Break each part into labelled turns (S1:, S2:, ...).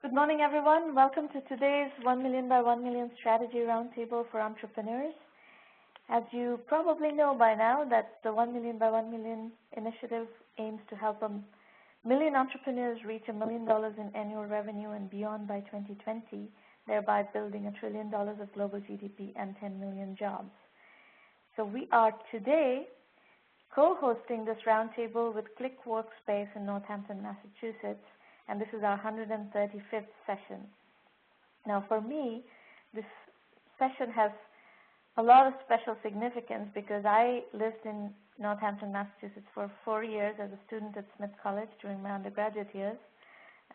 S1: Good morning, everyone. Welcome to today's 1 Million by 1 Million Strategy Roundtable for Entrepreneurs. As you probably know by now, that the 1 Million by 1 Million initiative aims to help a million entrepreneurs reach $1 million in annual revenue and beyond by 2020, thereby building $1 trillion of global GDP and 10 million jobs. So we are today co-hosting this roundtable with Click Workspace in Northampton, Massachusetts, and this is our 135th session. Now for me, this session has a lot of special significance because I lived in Northampton, Massachusetts for 4 years as a student at Smith College during my undergraduate years,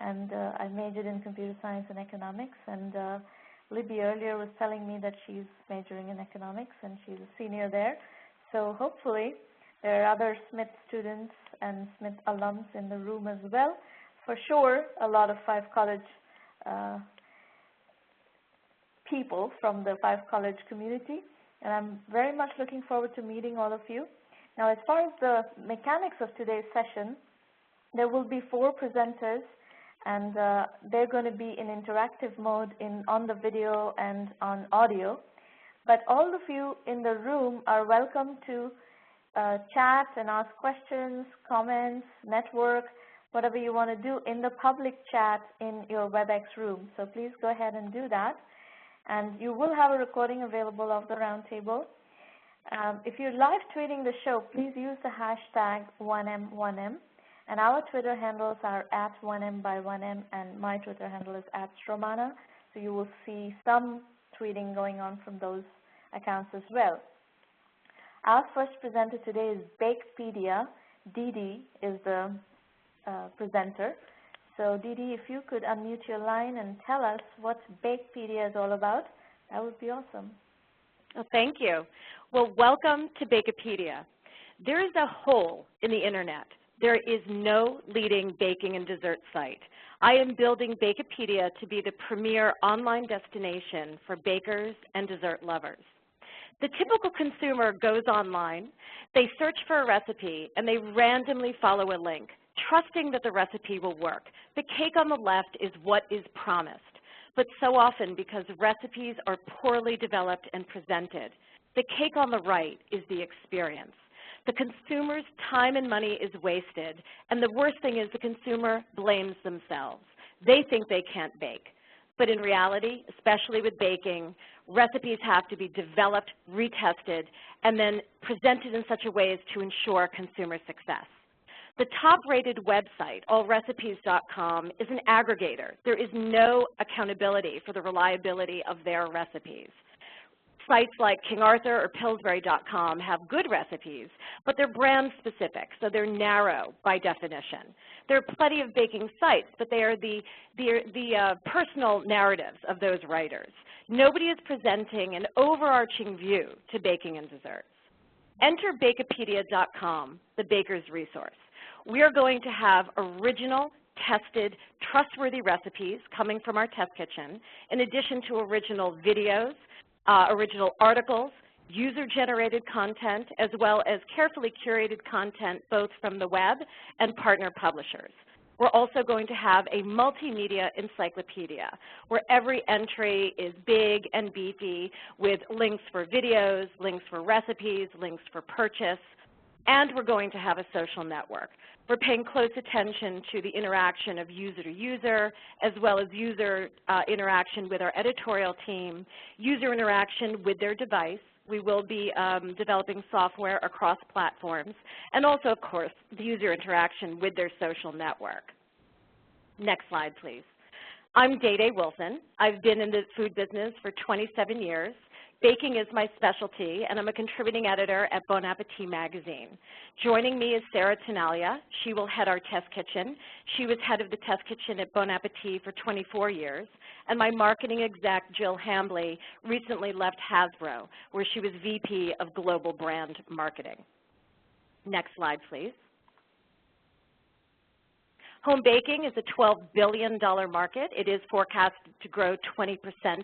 S1: and I majored in computer science and economics, and Libby earlier was telling me that she's majoring in economics and she's a senior there. So hopefully there are other Smith students and Smith alums in the room as well. For sure, a lot of Five College people from the Five College community, and I'm very much looking forward to meeting all of you. Now, as far as the mechanics of today's session, there will be 4 presenters, and they're going to be in interactive mode on the video and on audio. But all of you in the room are welcome to chat and ask questions, comments, network, whatever you want to do in the public chat in your WebEx room. So please go ahead and do that. And you will have a recording available of the roundtable. If you're live tweeting the show, please use the hashtag 1M1M. And our Twitter handles are @1M1M, and my Twitter handle is @Sramana. So you will see some tweeting going on from those accounts as well. Our first presenter today is Bakepedia. Didi is the presenter. So Didi, if you could unmute your line and tell us what Bakepedia is all about, that would be awesome.
S2: Well, thank you. Well, welcome to Bakepedia. There is a hole in the internet. There is no leading baking and dessert site. I am building Bakepedia to be the premier online destination for bakers and dessert lovers. The typical consumer goes online, they search for a recipe, and they randomly follow a link, trusting that the recipe will work. The cake on the left is what is promised. But so often, because recipes are poorly developed and presented, the cake on the right is the experience. The consumer's time and money is wasted, and the worst thing is the consumer blames themselves. They think they can't bake. But in reality, especially with baking, recipes have to be developed, retested, and then presented in such a way as to ensure consumer success. The top-rated website, allrecipes.com, is an aggregator. There is no accountability for the reliability of their recipes. Sites like King Arthur or Pillsbury.com have good recipes, but they're brand specific, so they're narrow by definition. There are plenty of baking sites, but they are the personal narratives of those writers. Nobody is presenting an overarching view to baking and desserts. Enter bakepedia.com, the baker's resource. We are going to have original, tested, trustworthy recipes coming from our test kitchen, in addition to original videos, original articles, user-generated content, as well as carefully curated content both from the web and partner publishers. We're also going to have a multimedia encyclopedia where every entry is big and beefy with links for videos, links for recipes, links for purchase, and we're going to have a social network. We're paying close attention to the interaction of user to user, as well as user interaction with our editorial team, user interaction with their device. We will be developing software across platforms, and also, of course, the user interaction with their social network. Next slide, please. I'm Day Wilson. I've been in the food business for 27 years. Baking is my specialty, and I'm a contributing editor at Bon Appetit magazine. Joining me is Sarah Tenalia. She will head our test kitchen. She was head of the test kitchen at Bon Appetit for 24 years. And my marketing exec, Jill Hambley, recently left Hasbro, where she was VP of Global Brand Marketing. Next slide, please. Home baking is a $12 billion market. It is forecasted to grow 20%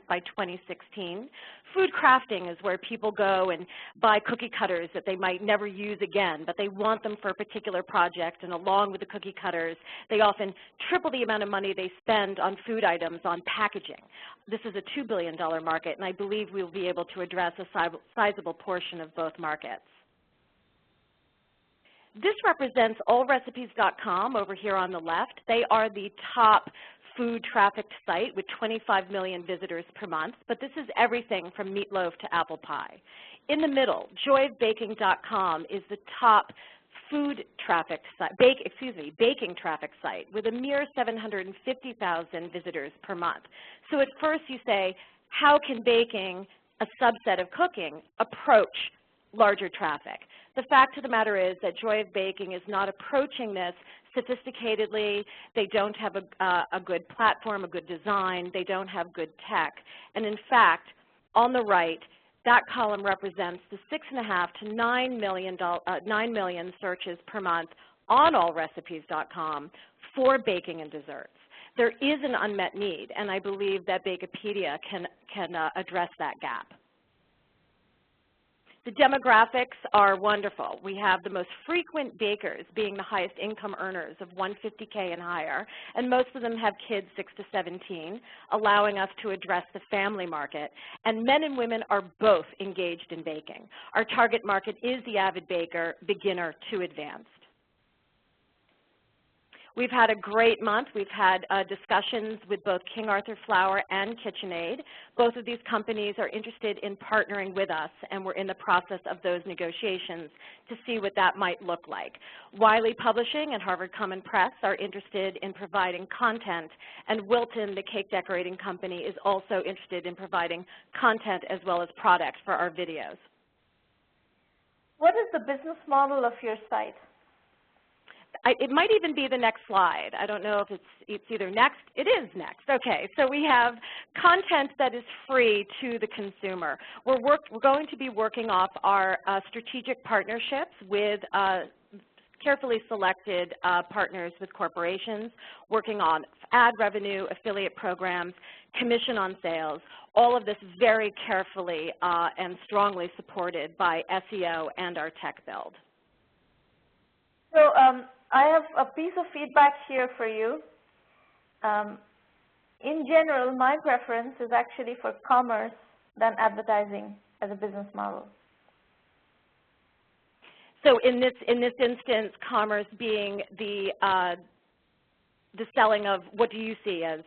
S2: by 2016. Food crafting is where people go and buy cookie cutters that they might never use again, but they want them for a particular project, and along with the cookie cutters, they often triple the amount of money they spend on food items on packaging. This is a $2 billion market, and I believe we'll be able to address a sizable portion of both markets. This represents allrecipes.com over here on the left. They are the top food trafficked site with 25 million visitors per month, but this is everything from meatloaf to apple pie. In the middle, joyofbaking.com is the top food trafficked site, baking traffic site with a mere 750,000 visitors per month. So at first you say, how can baking, a subset of cooking, approach larger traffic? The fact of the matter is that Joy of Baking is not approaching this sophisticatedly. They don't have a good platform, a good design. They don't have good tech. And in fact, on the right, that column represents the 6.5 to 9 million searches per month on allrecipes.com for baking and desserts. There is an unmet need, and I believe that Bakepedia can address that gap. The demographics are wonderful. We have the most frequent bakers being the highest income earners of $150K and higher, and most of them have kids 6 to 17, allowing us to address the family market. And men and women are both engaged in baking. Our target market is the avid baker, beginner to advanced. We've had a great month. We've had discussions with both King Arthur Flour and KitchenAid. Both of these companies are interested in partnering with us, and we're in the process of those negotiations to see what that might look like. Wiley Publishing and Harvard Common Press are interested in providing content, and Wilton, the cake decorating company, is also interested in providing content as well as product for our videos.
S1: What is the business model of your site?
S2: It might even be the next slide. I don't know if it's either next. It is next. Okay, so we have content that is free to the consumer. We're going to be working off our strategic partnerships with carefully selected partners with corporations, working on ad revenue, affiliate programs, commission on sales, all of this very carefully and strongly supported by SEO and our tech build.
S1: So I have a piece of feedback here for you. In general, my preference is actually for commerce than advertising as a business model.
S2: So in this instance, commerce being the selling of, what do you see as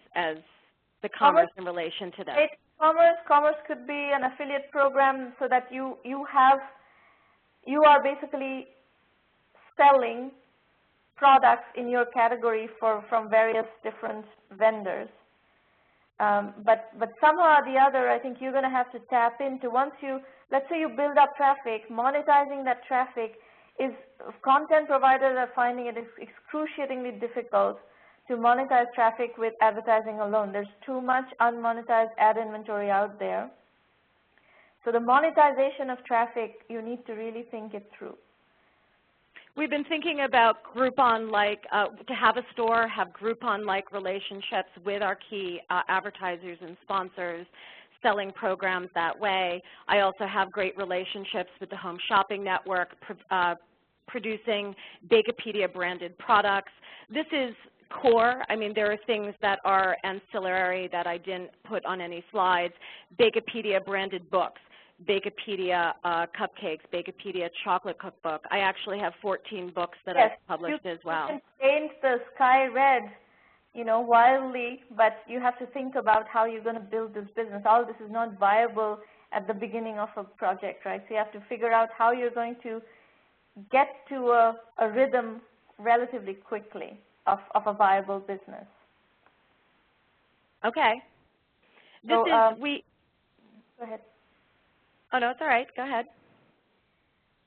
S2: the commerce in relation to this?
S1: Commerce could be an affiliate program so that you are basically selling products in your category from various different vendors. But somehow or the other, I think you're going to have to tap into, once you, let's say you build up traffic, monetizing that traffic is, content providers are finding it excruciatingly difficult to monetize traffic with advertising alone. There's too much unmonetized ad inventory out there. So the monetization of traffic, you need to really think it through.
S2: We've been thinking about Groupon-like, to have a store, have Groupon-like relationships with our key advertisers and sponsors, selling programs that way. I also have great relationships with the Home Shopping Network, producing Bakepedia-branded products. This is core. I mean, there are things that are ancillary that I didn't put on any slides. Bakepedia-branded books. Bakepedia cupcakes, Bakepedia chocolate cookbook. I actually have 14 books that I've published as well.
S1: You can paint the sky red, wildly, but you have to think about how you're going to build this business. All this is not viable at the beginning of a project, right? So you have to figure out how you're going to get to a rhythm relatively quickly of a viable business.
S2: Okay.
S1: Go ahead.
S2: Oh, no, it's all right. Go ahead.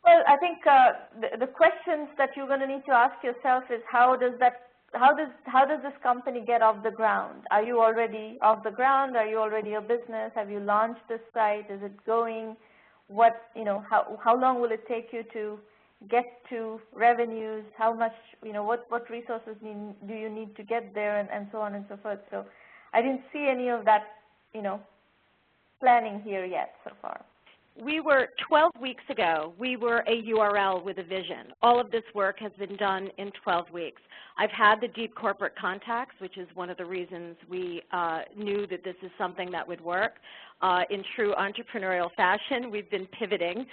S1: Well, I think the questions that you're going to need to ask yourself is how does this company get off the ground? Are you already off the ground? Are you already a business? Have you launched this site? Is it going? How long will it take you to get to revenues, how much, what resources do you need to get there, and so on and so forth. So I didn't see any of that, planning here yet so far.
S2: We were 12 weeks ago, we were a URL with a vision. All of this work has been done in 12 weeks. I've had the deep corporate contacts, which is one of the reasons we knew that this is something that would work. In true entrepreneurial fashion, we've been pivoting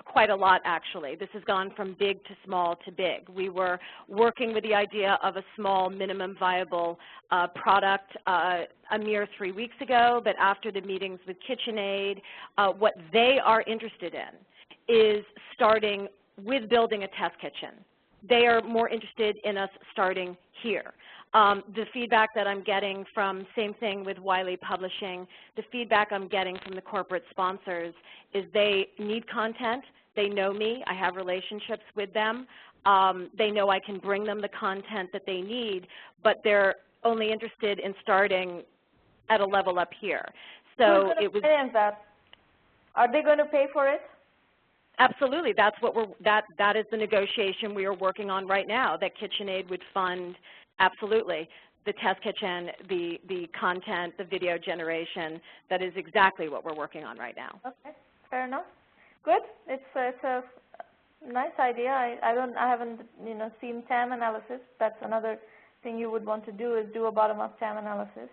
S2: quite a lot, actually. This has gone from big to small to big. We were working with the idea of a small minimum viable product a mere 3 weeks ago, but after the meetings with KitchenAid, what they are interested in is starting with building a test kitchen. They are more interested in us starting here. The feedback that I'm getting from, same thing with Wiley Publishing, the feedback I'm getting from the corporate sponsors is they need content. They know me. I have relationships with them. They know I can bring them the content that they need, but they're only interested in starting at a level up here. So
S1: it was. Are they going to pay for it?
S2: Absolutely. That's what that is the negotiation we are working on right now, that KitchenAid would fund, absolutely, the test kitchen, the content, the video generation. That is exactly what we're working on right now.
S1: Okay, fair enough. Good. It's a nice idea. I haven't seen TAM analysis. That's another thing you would want to do, is do a bottom-up TAM analysis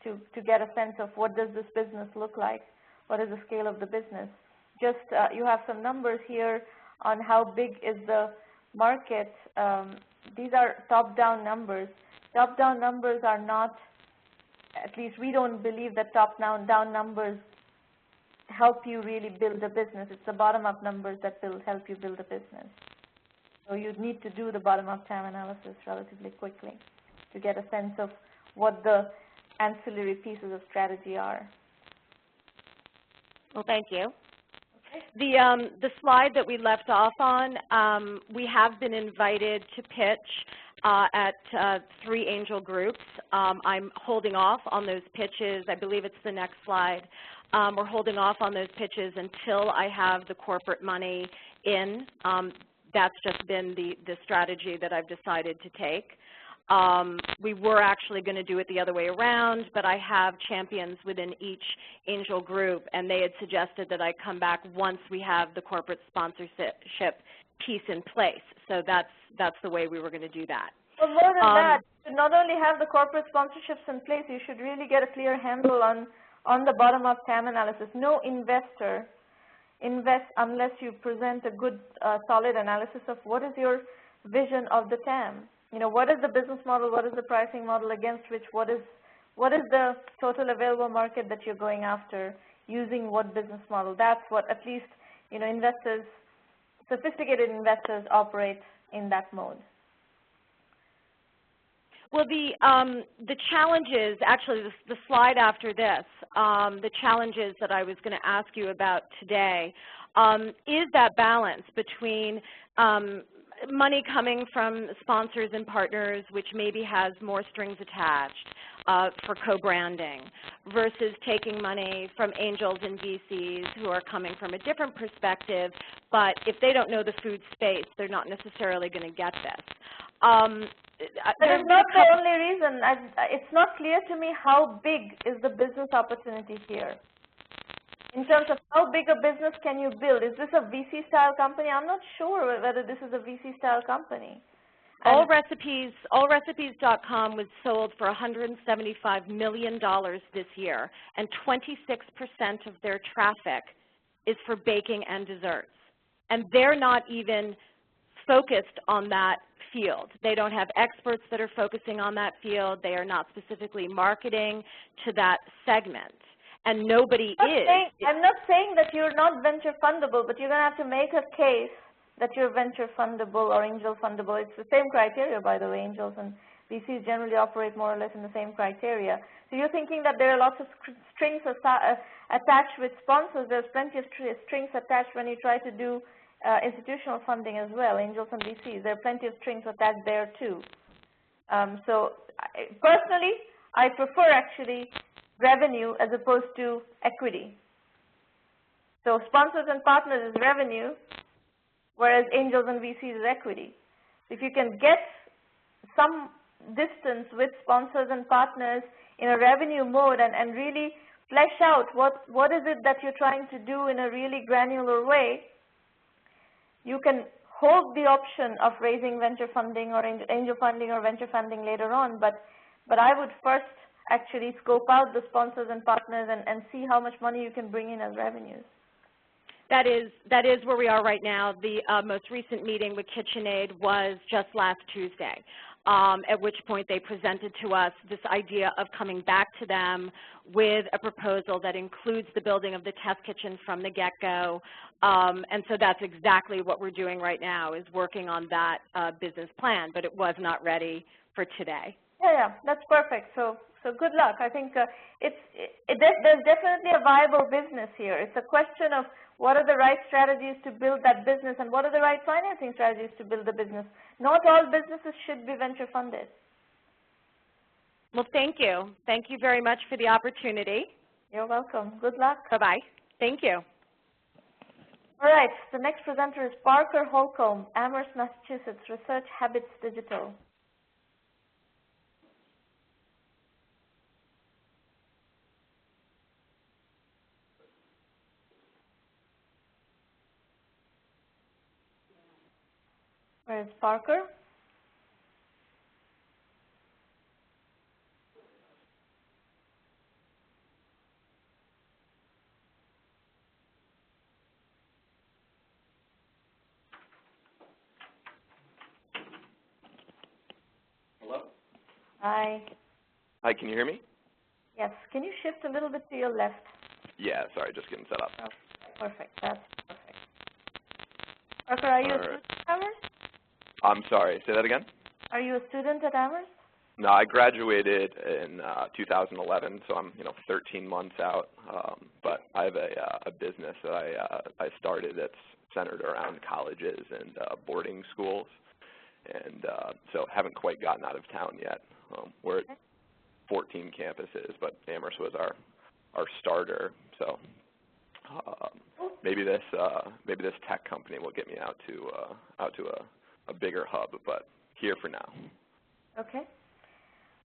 S1: to get a sense of what does this business look like, what is the scale of the business. Just you have some numbers here on how big is the market. These are top-down numbers. Top-down numbers are not, at least we don't believe that top-down numbers help you really build a business. It's the bottom-up numbers that will help you build a business. So you need to do the bottom-up TAM analysis relatively quickly to get a sense of what the ancillary pieces of strategy are.
S2: Well, thank you. The slide that we left off on, we have been invited to pitch at 3 angel groups. I'm holding off on those pitches. I believe it's the next slide. We're holding off on those pitches until I have the corporate money in. That's just been the strategy that I've decided to take. We were actually going to do it the other way around, but I have champions within each angel group, and they had suggested that I come back once we have the corporate sponsorship piece in place. So that's the way we were going to do that.
S1: Well, more than that, you should not only have the corporate sponsorships in place, you should really get a clear handle on the bottom-up TAM analysis. No investor invests unless you present a good, solid analysis of what is your vision of the TAM. What is the business model, what is the pricing model against which, what is the total available market that you're going after, using what business model. That's what at least, investors, sophisticated investors operate in that mode.
S2: Well, the challenges, actually the slide after this, the challenges that I was going to ask you about today, is that balance between money coming from sponsors and partners, which maybe has more strings attached for co-branding, versus taking money from angels and VCs who are coming from a different perspective, but if they don't know the food space, they're not necessarily going to get this.
S1: That is not the only reason. It's not clear to me how big is the business opportunity here. In terms of how big a business can you build? Is this a VC-style company? I'm not sure whether this is a VC-style company.
S2: Allrecipes.com was sold for $175 million this year, and 26% of their traffic is for baking and desserts. And they're not even focused on that field. They don't have experts that are focusing on that field. They are not specifically marketing to that segment. And nobody is.
S1: I'm not saying that you're not venture fundable, but you're going to have to make a case that you're venture fundable or angel fundable. It's the same criteria, by the way. Angels and VCs generally operate more or less in the same criteria. So you're thinking that there are lots of strings attached with sponsors. There's plenty of strings attached when you try to do institutional funding as well, angels and VCs. There are plenty of strings attached there too. So personally, I prefer actually revenue as opposed to equity. So sponsors and partners is revenue, whereas angels and VCs is equity. If you can get some distance with sponsors and partners in a revenue mode and really flesh out what is it that you're trying to do in a really granular way, you can hold the option of raising venture funding or angel funding or venture funding later on, but I would first actually scope out the sponsors and partners and see how much money you can bring in as revenues.
S2: That is where we are right now. The most recent meeting with KitchenAid was just last Tuesday, at which point they presented to us this idea of coming back to them with a proposal that includes the building of the test kitchen from the get-go. And so that's exactly what we're doing right now, is working on that business plan, but it was not ready for today.
S1: Yeah, that's perfect. So good luck. I think there's definitely a viable business here. It's a question of what are the right strategies to build that business and what are the right financing strategies to build the business. Not all businesses should be venture funded.
S2: Well, thank you. Thank you very much for the opportunity.
S1: You're welcome. Good luck.
S2: Bye-bye. Thank you.
S1: All right. The next presenter is Parker Holcomb, Amherst, Massachusetts, Research Habits Digital. Where is Parker?
S3: Hello?
S1: Hi.
S3: Hi, can you hear me?
S1: Yes. Can you shift a little bit to your left?
S3: Yeah, sorry, just getting set up.
S1: Oh, perfect. That's perfect. Parker, are you a student at Amherst?
S3: I'm sorry, say that again?
S1: Are you a student at Amherst?
S3: No, I graduated in 2011, so I'm 13 months out. But I have a business that I started that's centered around colleges and boarding schools, and so haven't quite gotten out of town yet. We're at 14 campuses, but Amherst was our starter. So maybe this tech company will get me out to a bigger hub, but here for now.
S1: Okay.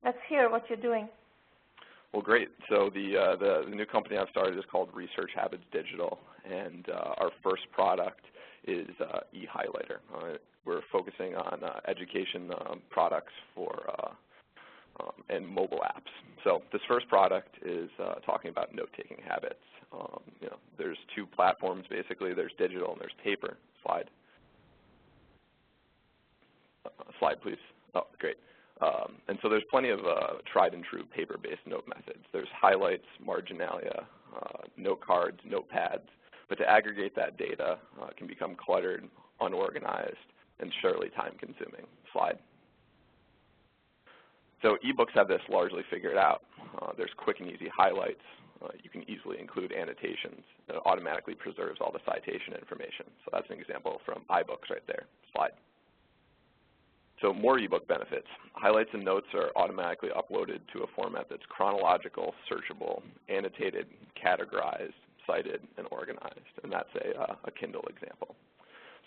S1: Let's hear what you're doing.
S3: Well, great. So the new company I've started is called Research Habits Digital, and our first product is e-highlighter. We're focusing on education products for and mobile apps. So this first product is talking about note-taking habits. There's two platforms basically. There's digital and there's paper. Slide. Slide, please. Oh, great. And so there's plenty of tried and true paper-based note methods. There's highlights, marginalia, note cards, notepads. But to aggregate that data can become cluttered, unorganized, and surely time-consuming. Slide. So ebooks have this largely figured out. There's quick and easy highlights. You can easily include annotations. It automatically preserves all the citation information. So that's an example from iBooks right there. Slide. So more ebook benefits. Highlights and notes are automatically uploaded to a format that's chronological, searchable, annotated, categorized, cited, and organized. And that's a Kindle example.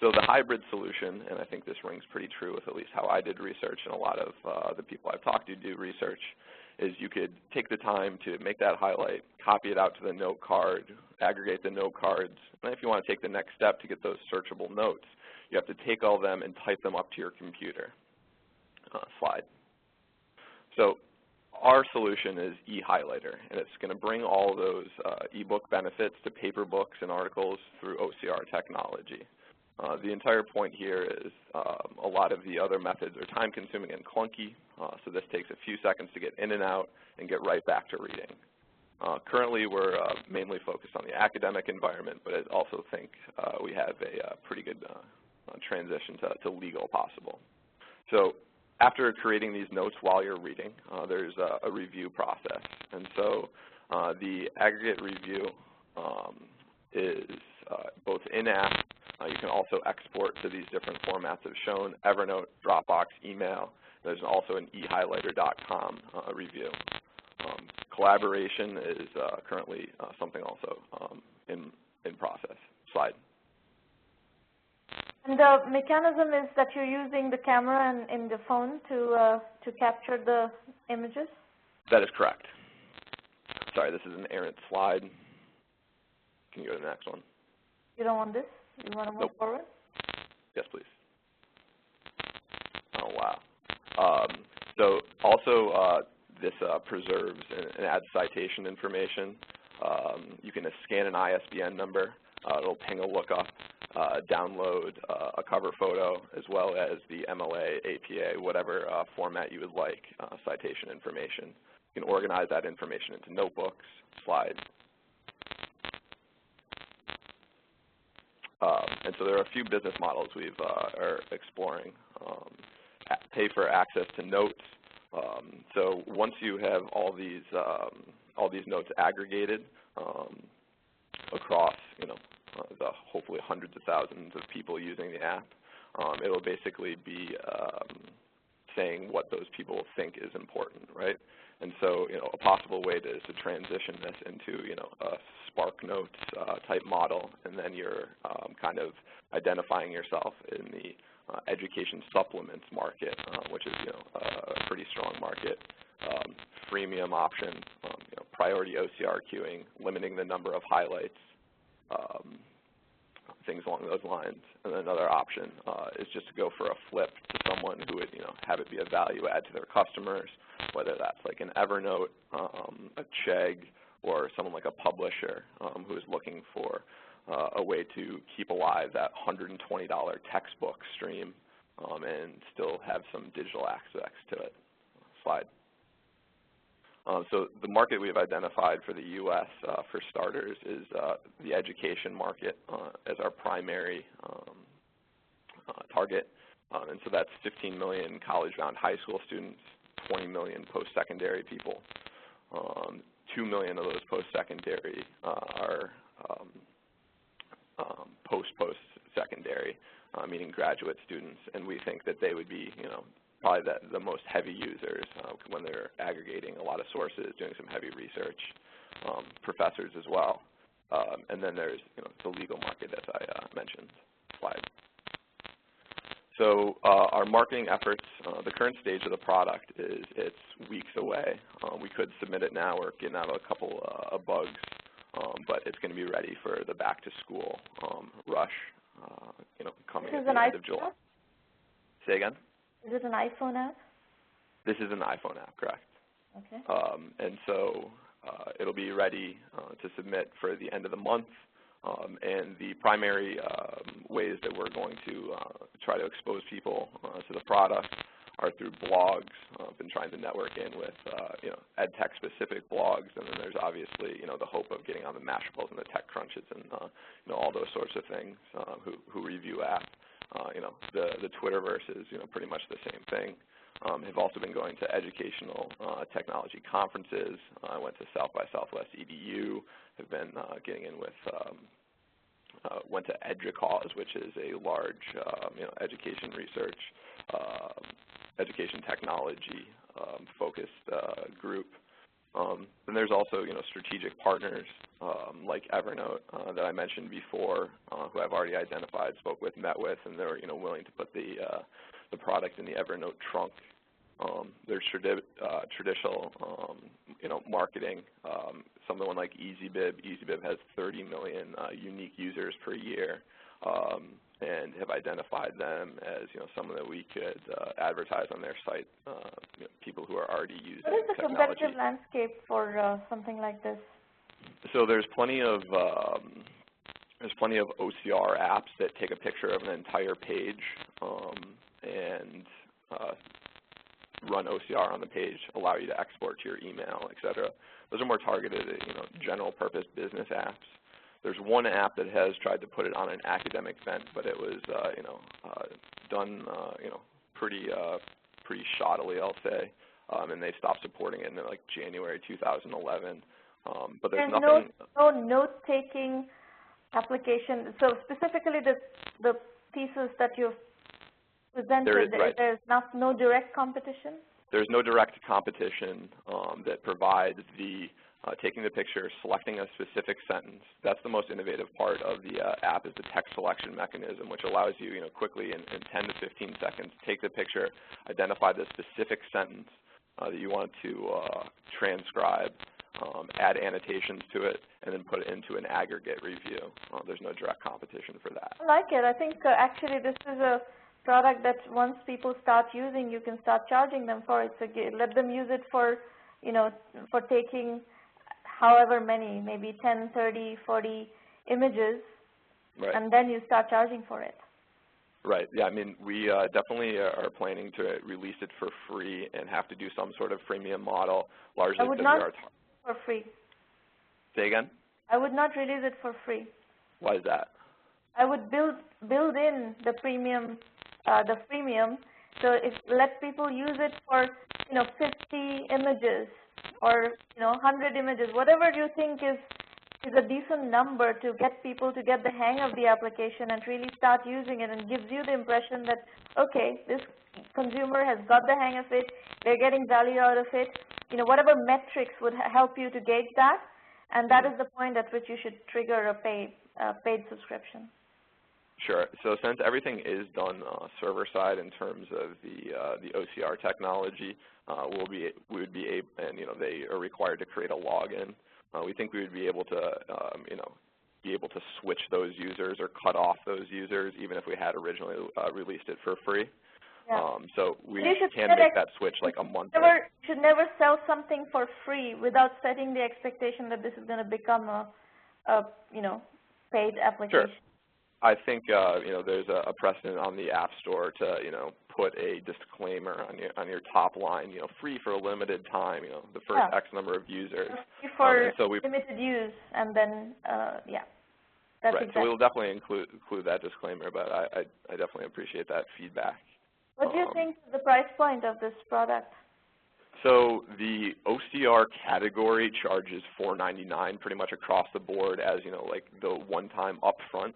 S3: So the hybrid solution, and I think this rings pretty true with at least how I did research and a lot of the people I've talked to do research, is you could take the time to make that highlight, copy it out to the note card, aggregate the note cards, and if you want to take the next step to get those searchable notes, you have to take all of them and type them up to your computer. Slide. So our solution is e-highlighter, and it's going to bring all those ebook benefits to paper books and articles through OCR technology. The entire point here is a lot of the other methods are time-consuming and clunky, so this takes a few seconds to get in and out and get right back to reading. Currently, we're mainly focused on the academic environment, but I also think we have a pretty good transition to legal possible. So after creating these notes while you're reading, there's a review process. And so the aggregate review is both in-app. You can also export to these different formats as shown: Evernote, Dropbox, email. There's also an ehighlighter.com review. Collaboration is currently something also in process. Slide.
S1: And the mechanism is that you're using the camera and in the phone to capture the images?
S3: That is correct. Sorry, this is an errant slide. Can you go to the next one?
S1: You don't want this? You want to move forward?
S3: Yes, please. Oh, wow. So also this preserves and adds citation information. You can scan an ISBN number. It'll ping a lookup, download a cover photo, as well as the MLA, APA, whatever format you would like, citation information. You can organize that information into notebooks, slides. And so there are a few business models we are exploring. Pay for access to notes. So once you have all these notes aggregated across, the hopefully hundreds of thousands of people using the app, it will basically be saying what those people think is important, right? And so, a possible way to transition this into, a Spark Notes type model, and then you're kind of identifying yourself in the education supplements market, which is, a pretty strong market. Freemium option, priority OCR queuing, limiting the number of highlights, things along those lines. And then another option is just to go for a flip to someone who would, have it be a value add to their customers, whether that's like an Evernote, a Chegg, or someone like a publisher who is looking for a way to keep alive that $120 textbook stream and still have some digital aspects to it. Slide. So the market we've identified for the U.S. For starters is the education market as our primary target. And so that's 15 million college-bound high school students, 20 million post-secondary people. 2 million of those post-secondary are post-secondary, meaning graduate students. And we think that they would be, probably the most heavy users when they're aggregating a lot of sources, doing some heavy research, professors as well. And then there's the legal market, as I mentioned. Slide. So our marketing efforts, the current stage of the product is it's weeks away. We could submit it now. We're getting out of a couple of bugs, but it's going to be ready for the back-to-school rush, coming at the end of July. Say again?
S1: Is it an iPhone app?
S3: This is an iPhone app, correct.
S1: Okay.
S3: And so it'll be ready to submit for the end of the month. And the primary ways that we're going to try to expose people to the product are through blogs. I've been trying to network in with ed tech specific blogs, and then there's obviously the hope of getting on the Mashables and the Tech Crunches and all those sorts of things who review apps. The Twitterverse is pretty much the same thing. Have also been going to educational technology conferences. I went to South by Southwest EDU. Have been getting in with, went to EDUCAUSE, which is a large education research, education technology focused group. And there's also strategic partners like Evernote that I mentioned before, who I've already identified, spoke with, met with, and they're willing to put the product in the Evernote trunk. There's traditional marketing. Someone like EasyBib. EasyBib has 30 million unique users per year, and have identified them as someone that we could advertise on their site. People who are already using technology.
S1: What is the competitive landscape for something like this?
S3: So there's plenty of OCR apps that take a picture of an entire page and run OCR on the page, allow you to export to your email, et cetera. Those are more targeted at general purpose business apps. There's one app that has tried to put it on an academic bent, but it was done pretty shoddily, I'll say, and they stopped supporting it in like January 2011. But there's nothing.
S1: No note-taking application. So specifically the pieces that you've presented, there's no direct competition?
S3: There's no direct competition that provides the taking the picture, selecting a specific sentence. That's the most innovative part of the app, is the text selection mechanism, which allows you, quickly in 10 to 15 seconds, take the picture, identify the specific sentence that you want to transcribe, add annotations to it, and then put it into an aggregate review. There's no direct competition for that.
S1: I like it. I think actually this is a product that once people start using, you can start charging them for it. So let them use it for, for taking however many, maybe 10, 30, 40 images,
S3: right.
S1: And then you start charging for it.
S3: Right. Yeah, I mean, we definitely are planning to release it for free and have to do some sort of freemium model, largely
S1: I would
S3: because
S1: not for free.
S3: Say again?
S1: I would not release it for free.
S3: Why is that?
S1: I would build in the freemium, so let people use it for 50 images or 100 images, whatever you think is a decent number to get people to get the hang of the application and really start using it, and gives you the impression that, okay, this consumer has got the hang of it, they're getting value out of it, whatever metrics would help you to gauge that, and that is the point at which you should trigger a paid subscription.
S3: Sure. So since everything is done server side in terms of the OCR technology, we would be able, and they are required to create a login. We think we would be able to, switch those users or cut off those users, even if we had originally released it for free.
S1: Yeah.
S3: So we can make that switch like a month.
S1: You should never sell something for free without setting the expectation that this is going to become a paid application.
S3: Sure. I think there's a precedent on the App Store to put a disclaimer on your top line, free for a limited time, the first X number of users.
S1: Free for limited use, and then yeah, that's
S3: right.
S1: Exactly.
S3: So we'll definitely include that disclaimer, but I definitely appreciate that feedback.
S1: What do you think is the price point of this product?
S3: So the OCR category charges $4.99 pretty much across the board as like the one-time upfront.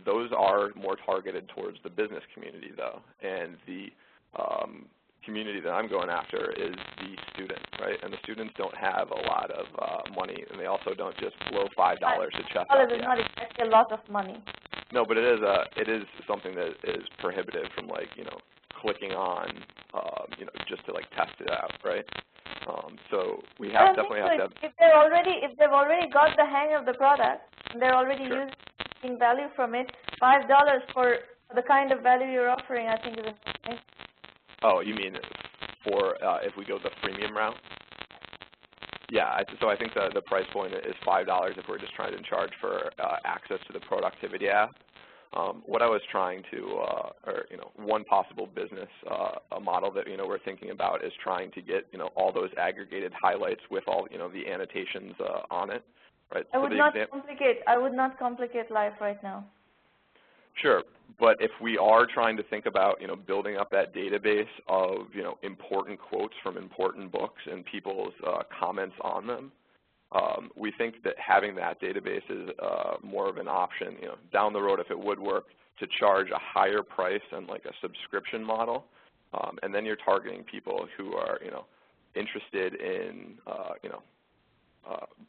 S3: Those are more targeted towards the business community, though, and the community that I'm going after is the student, right? And the students don't have a lot of money, and they also don't just blow $5 to check out.
S1: It's not exactly a lot of money.
S3: No, but it is something that is prohibitive from clicking on, just to test it out, right? So we definitely have to.
S1: If they've already got the hang of the product, and they're already using value from it, $5 for the kind of value you're offering, I think is amazing.
S3: Oh, you mean for if we go the freemium route? Yeah, so I think the price point is $5 if we're just trying to charge for access to the productivity app. What I was trying to, one possible business model that we're thinking about is trying to get all those aggregated highlights with all the annotations on it. Right.
S1: I would not complicate life right now.
S3: Sure, but if we are trying to think about building up that database of important quotes from important books and people's comments on them, we think that having that database is more of an option. Down the road, if it would work, to charge a higher price and like a subscription model, and then you're targeting people who are interested in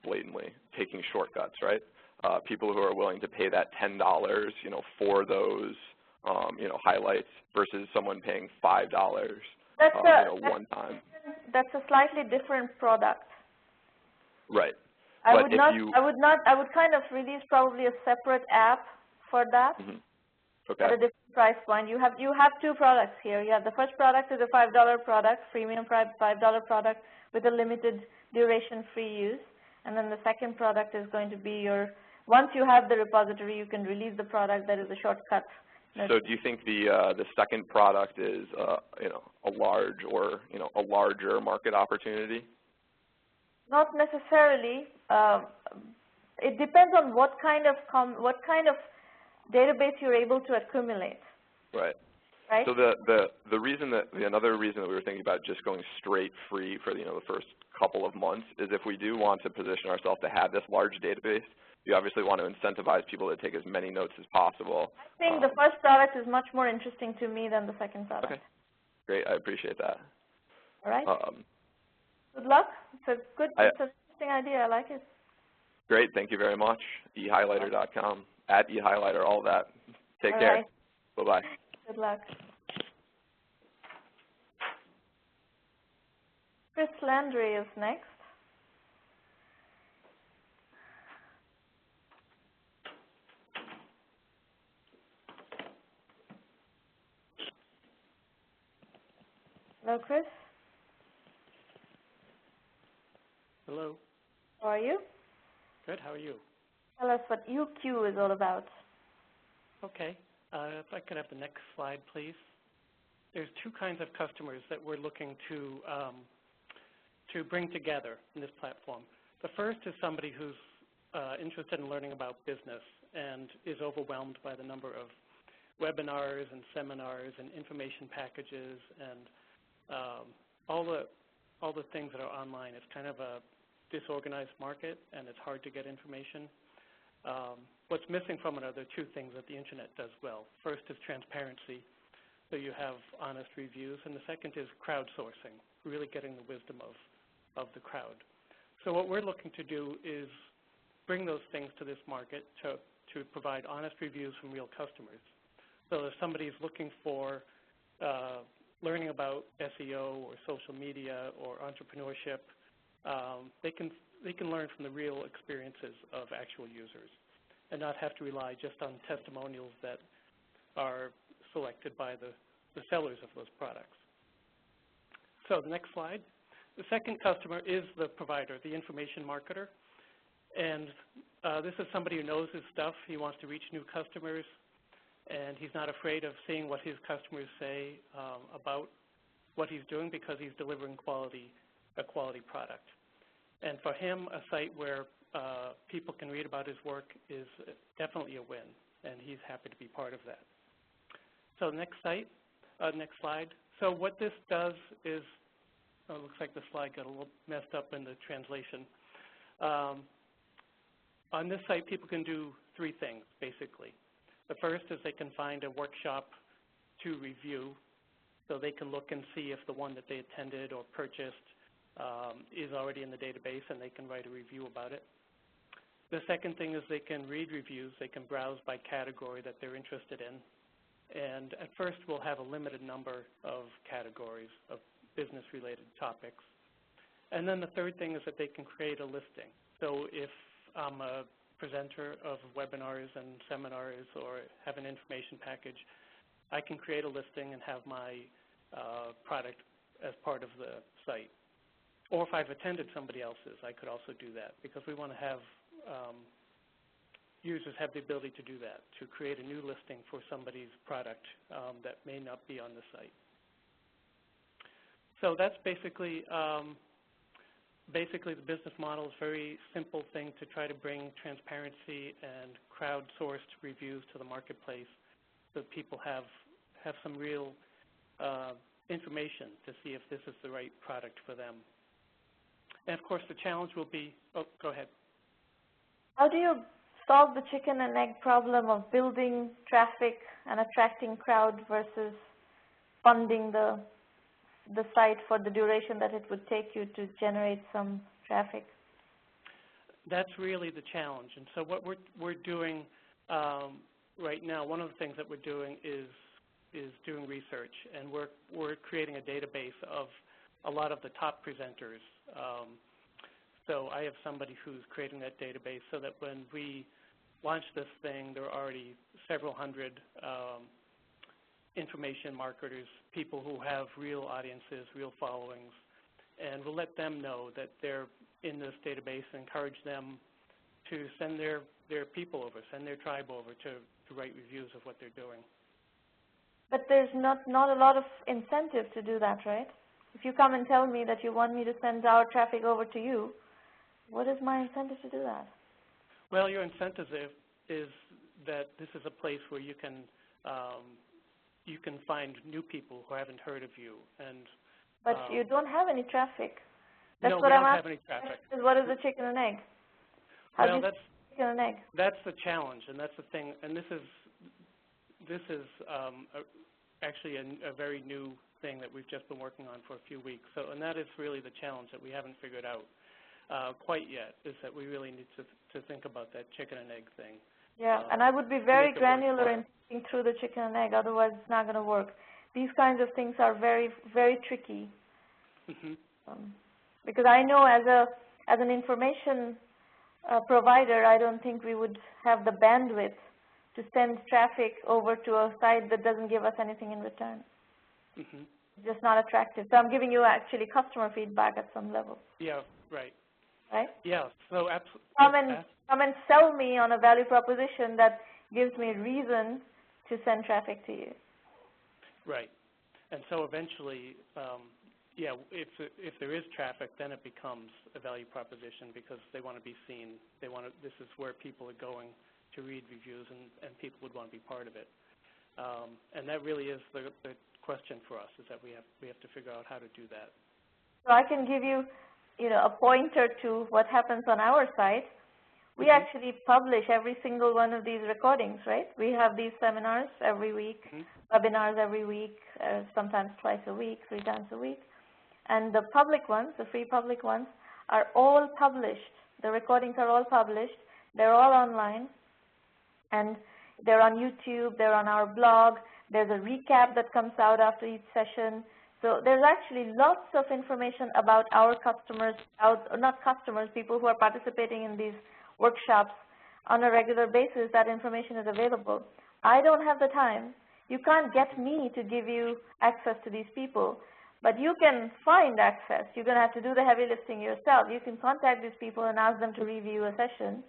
S3: blatantly taking shortcuts, right? People who are willing to pay that $10, for those, highlights versus someone paying $5, one time.
S1: That's a slightly different product.
S3: Right.
S1: I would kind of release probably a separate app for that.
S3: Mm-hmm. Okay.
S1: At a different price point. You have two products here. You have the first product is a $5 product, freemium $5 product with a limited duration free use, and then the second product is going to be once you have the repository, you can release the product that is a shortcut.
S3: So do you think the second product is a large or a larger market opportunity?
S1: Not necessarily. It depends on what kind of database you're able to accumulate.
S3: Right.
S1: Right.
S3: So another reason that we were thinking about just going straight free for the first couple of months is if we do want to position ourselves to have this large database, you obviously want to incentivize people to take as many notes as possible.
S1: I think the first product is much more interesting to me than the second product.
S3: Okay. Great. I appreciate that.
S1: All right. Good luck. It's a good Interesting idea. I like it.
S3: Great. Thank you very much. ehighlighter.com, @ehighlighter, all that. Take
S1: All
S3: care.
S1: right.
S3: Bye-bye.
S1: Good luck. Chris Landry is next. Hello, Chris.
S4: Hello.
S1: How are you?
S4: Good. How are you?
S1: Tell us what UQ is all about.
S4: Okay. If I could have the next slide, please. There's two kinds of customers that we're looking to bring together in this platform. The first is somebody who's interested in learning about business and is overwhelmed by the number of webinars and seminars and information packages and all the things that are online. It's kind of a disorganized market, and it's hard to get information. What's missing from it are the two things that the internet does well. First is transparency, so you have honest reviews, and the second is crowdsourcing, really getting the wisdom of the crowd. So what we're looking to do is bring those things to this market to provide honest reviews from real customers. So if somebody's looking for learning about SEO or social media or entrepreneurship, they can learn from the real experiences of actual users and not have to rely just on testimonials that are selected by the sellers of those products. So the next slide. The second customer is the provider, the information marketer. And this is somebody who knows his stuff. He wants to reach new customers, and he's not afraid of seeing what his customers say about what he's doing because he's delivering a quality product. And for him, a site where people can read about his work is definitely a win, and he's happy to be part of that. So next slide. So what this does is, it looks like the slide got a little messed up in the translation. On this site, people can do three things, basically. The first is they can find a workshop to review, so they can look and see if the one that they attended or purchased is already in the database, and they can write a review about it. The second thing is they can read reviews. They can browse by category that they're interested in. And at first, we'll have a limited number of categories of business-related topics. And then the third thing is that they can create a listing. So if I'm a presenter of webinars and seminars or have an information package, I can create a listing and have my product as part of the site. Or if I've attended somebody else's, I could also do that, because we want to have users have the ability to do that, to create a new listing for somebody's product that may not be on the site. So that's basically the business model is a very simple thing to try to bring transparency and crowdsourced reviews to the marketplace so that people have some real information to see if this is the right product for them. And of course, the challenge will be, go ahead.
S1: How do you solve the chicken and egg problem of building traffic and attracting crowd versus funding the site for the duration that it would take you to generate some traffic?
S4: That's really the challenge. And so what we're doing right now, one of the things that we're doing is doing research, and we're creating a database of a lot of the top presenters. So I have somebody who's creating that database so that when we launch this thing, there are already several hundred information marketers, people who have real audiences, real followings, and we'll let them know that they're in this database and encourage them to send their people over, send their tribe over to write reviews of what they're doing.
S1: But there's not a lot of incentive to do that, right? If you come and tell me that you want me to send our traffic over to you, what is my incentive to do that?
S4: Well, your incentive is that this is a place where you can find new people who haven't heard of you.
S1: But you don't have any traffic. That's
S4: no,
S1: what
S4: we
S1: I'm
S4: don't
S1: asking.
S4: have any traffic.
S1: What is the chicken and egg? How
S4: well,
S1: do you chicken and egg?
S4: That's the challenge, and that's the thing. And this is actually a very new thing that we've just been working on for a few weeks. So, and that is really the challenge that we haven't figured out. quite yet, is that we really need to think about that chicken and egg thing.
S1: Yeah, and I would be very granular in thinking through the chicken and egg, otherwise it's not going to work. These kinds of things are very, very tricky. Because I know as an information provider, I don't think we would have the bandwidth to send traffic over to a site that doesn't give us anything in return. It's just not attractive. So I'm giving you actually customer feedback at some level.
S4: Yeah, right.
S1: Right?
S4: Yeah, so absolutely.
S1: Come and sell me on a value proposition that gives me reason to send traffic to you. Right.
S4: And so eventually, yeah, if there is traffic, then it becomes a value proposition because they want to be seen. They want to. This is where people are going to read reviews, and people would want to be part of it. And that really is the question for us: is that we have to figure out how to do that.
S1: So I can give you, a pointer to what happens on our site. We actually publish every single one of these recordings, right? We have these seminars every week, webinars every week, sometimes twice a week, 3 times a week. And the public ones, the free public ones, are all published. The recordings are all published. They're all online. And they're on YouTube. They're on our blog. There's a recap that comes out after each session. So there's actually lots of information about our customers, not customers, people who are participating in these workshops on a regular basis. That information is available. I don't have the time. You can't get me to give you access to these people, but you can find access. You're going to have to do the heavy lifting yourself. You can contact these people and ask them to review a session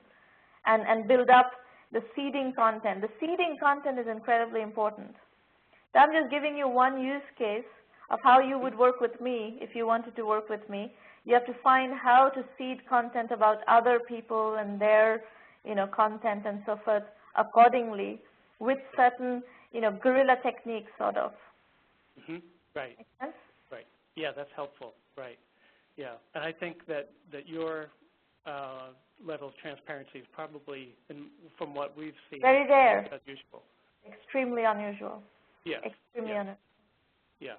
S1: and build up the seeding content. The seeding content is incredibly important. So I'm just giving you one use case of how you would work with me if you wanted to work with me. You have to find how to seed content about other people and their, content and so forth accordingly with certain, guerrilla techniques, sort of.
S4: Right.
S1: Make sense?
S4: Right. Yeah, that's helpful. Right. Yeah, and I think that your level of transparency is probably, from what we've seen,
S1: very rare.
S4: Unusual.
S1: Extremely unusual.
S4: Yeah.
S1: Extremely unusual.
S4: Yeah.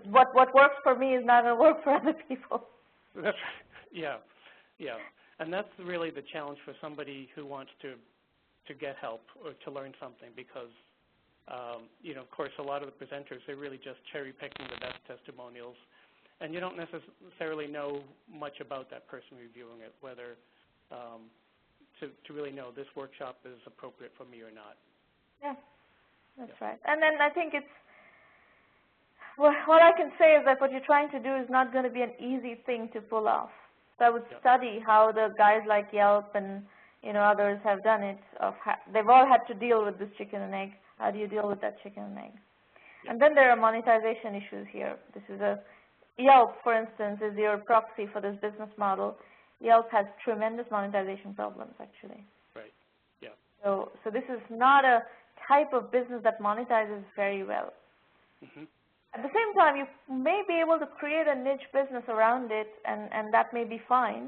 S1: What works for me is not going to work for other people.
S4: That's right. Yeah, yeah, and that's really the challenge for somebody who wants to get help or to learn something, because of course, a lot of the presenters, they're really just cherry picking the best testimonials, and you don't necessarily know much about that person reviewing it, whether to really know this workshop is appropriate for me or not.
S1: Yeah, that's right. And then I think it's. Well, what I can say is that what you're trying to do is not going to be an easy thing to pull off. So I would study how the guys like Yelp and others have done it. They've all had to deal with this chicken and egg. How do you deal with that chicken and egg? And then there are monetization issues here. This is Yelp, for instance, is your proxy for this business model. Yelp has tremendous monetization problems, actually.
S4: Right. Yeah.
S1: So this is not a type of business that monetizes very well. At the same time, you may be able to create a niche business around it, and that may be fine.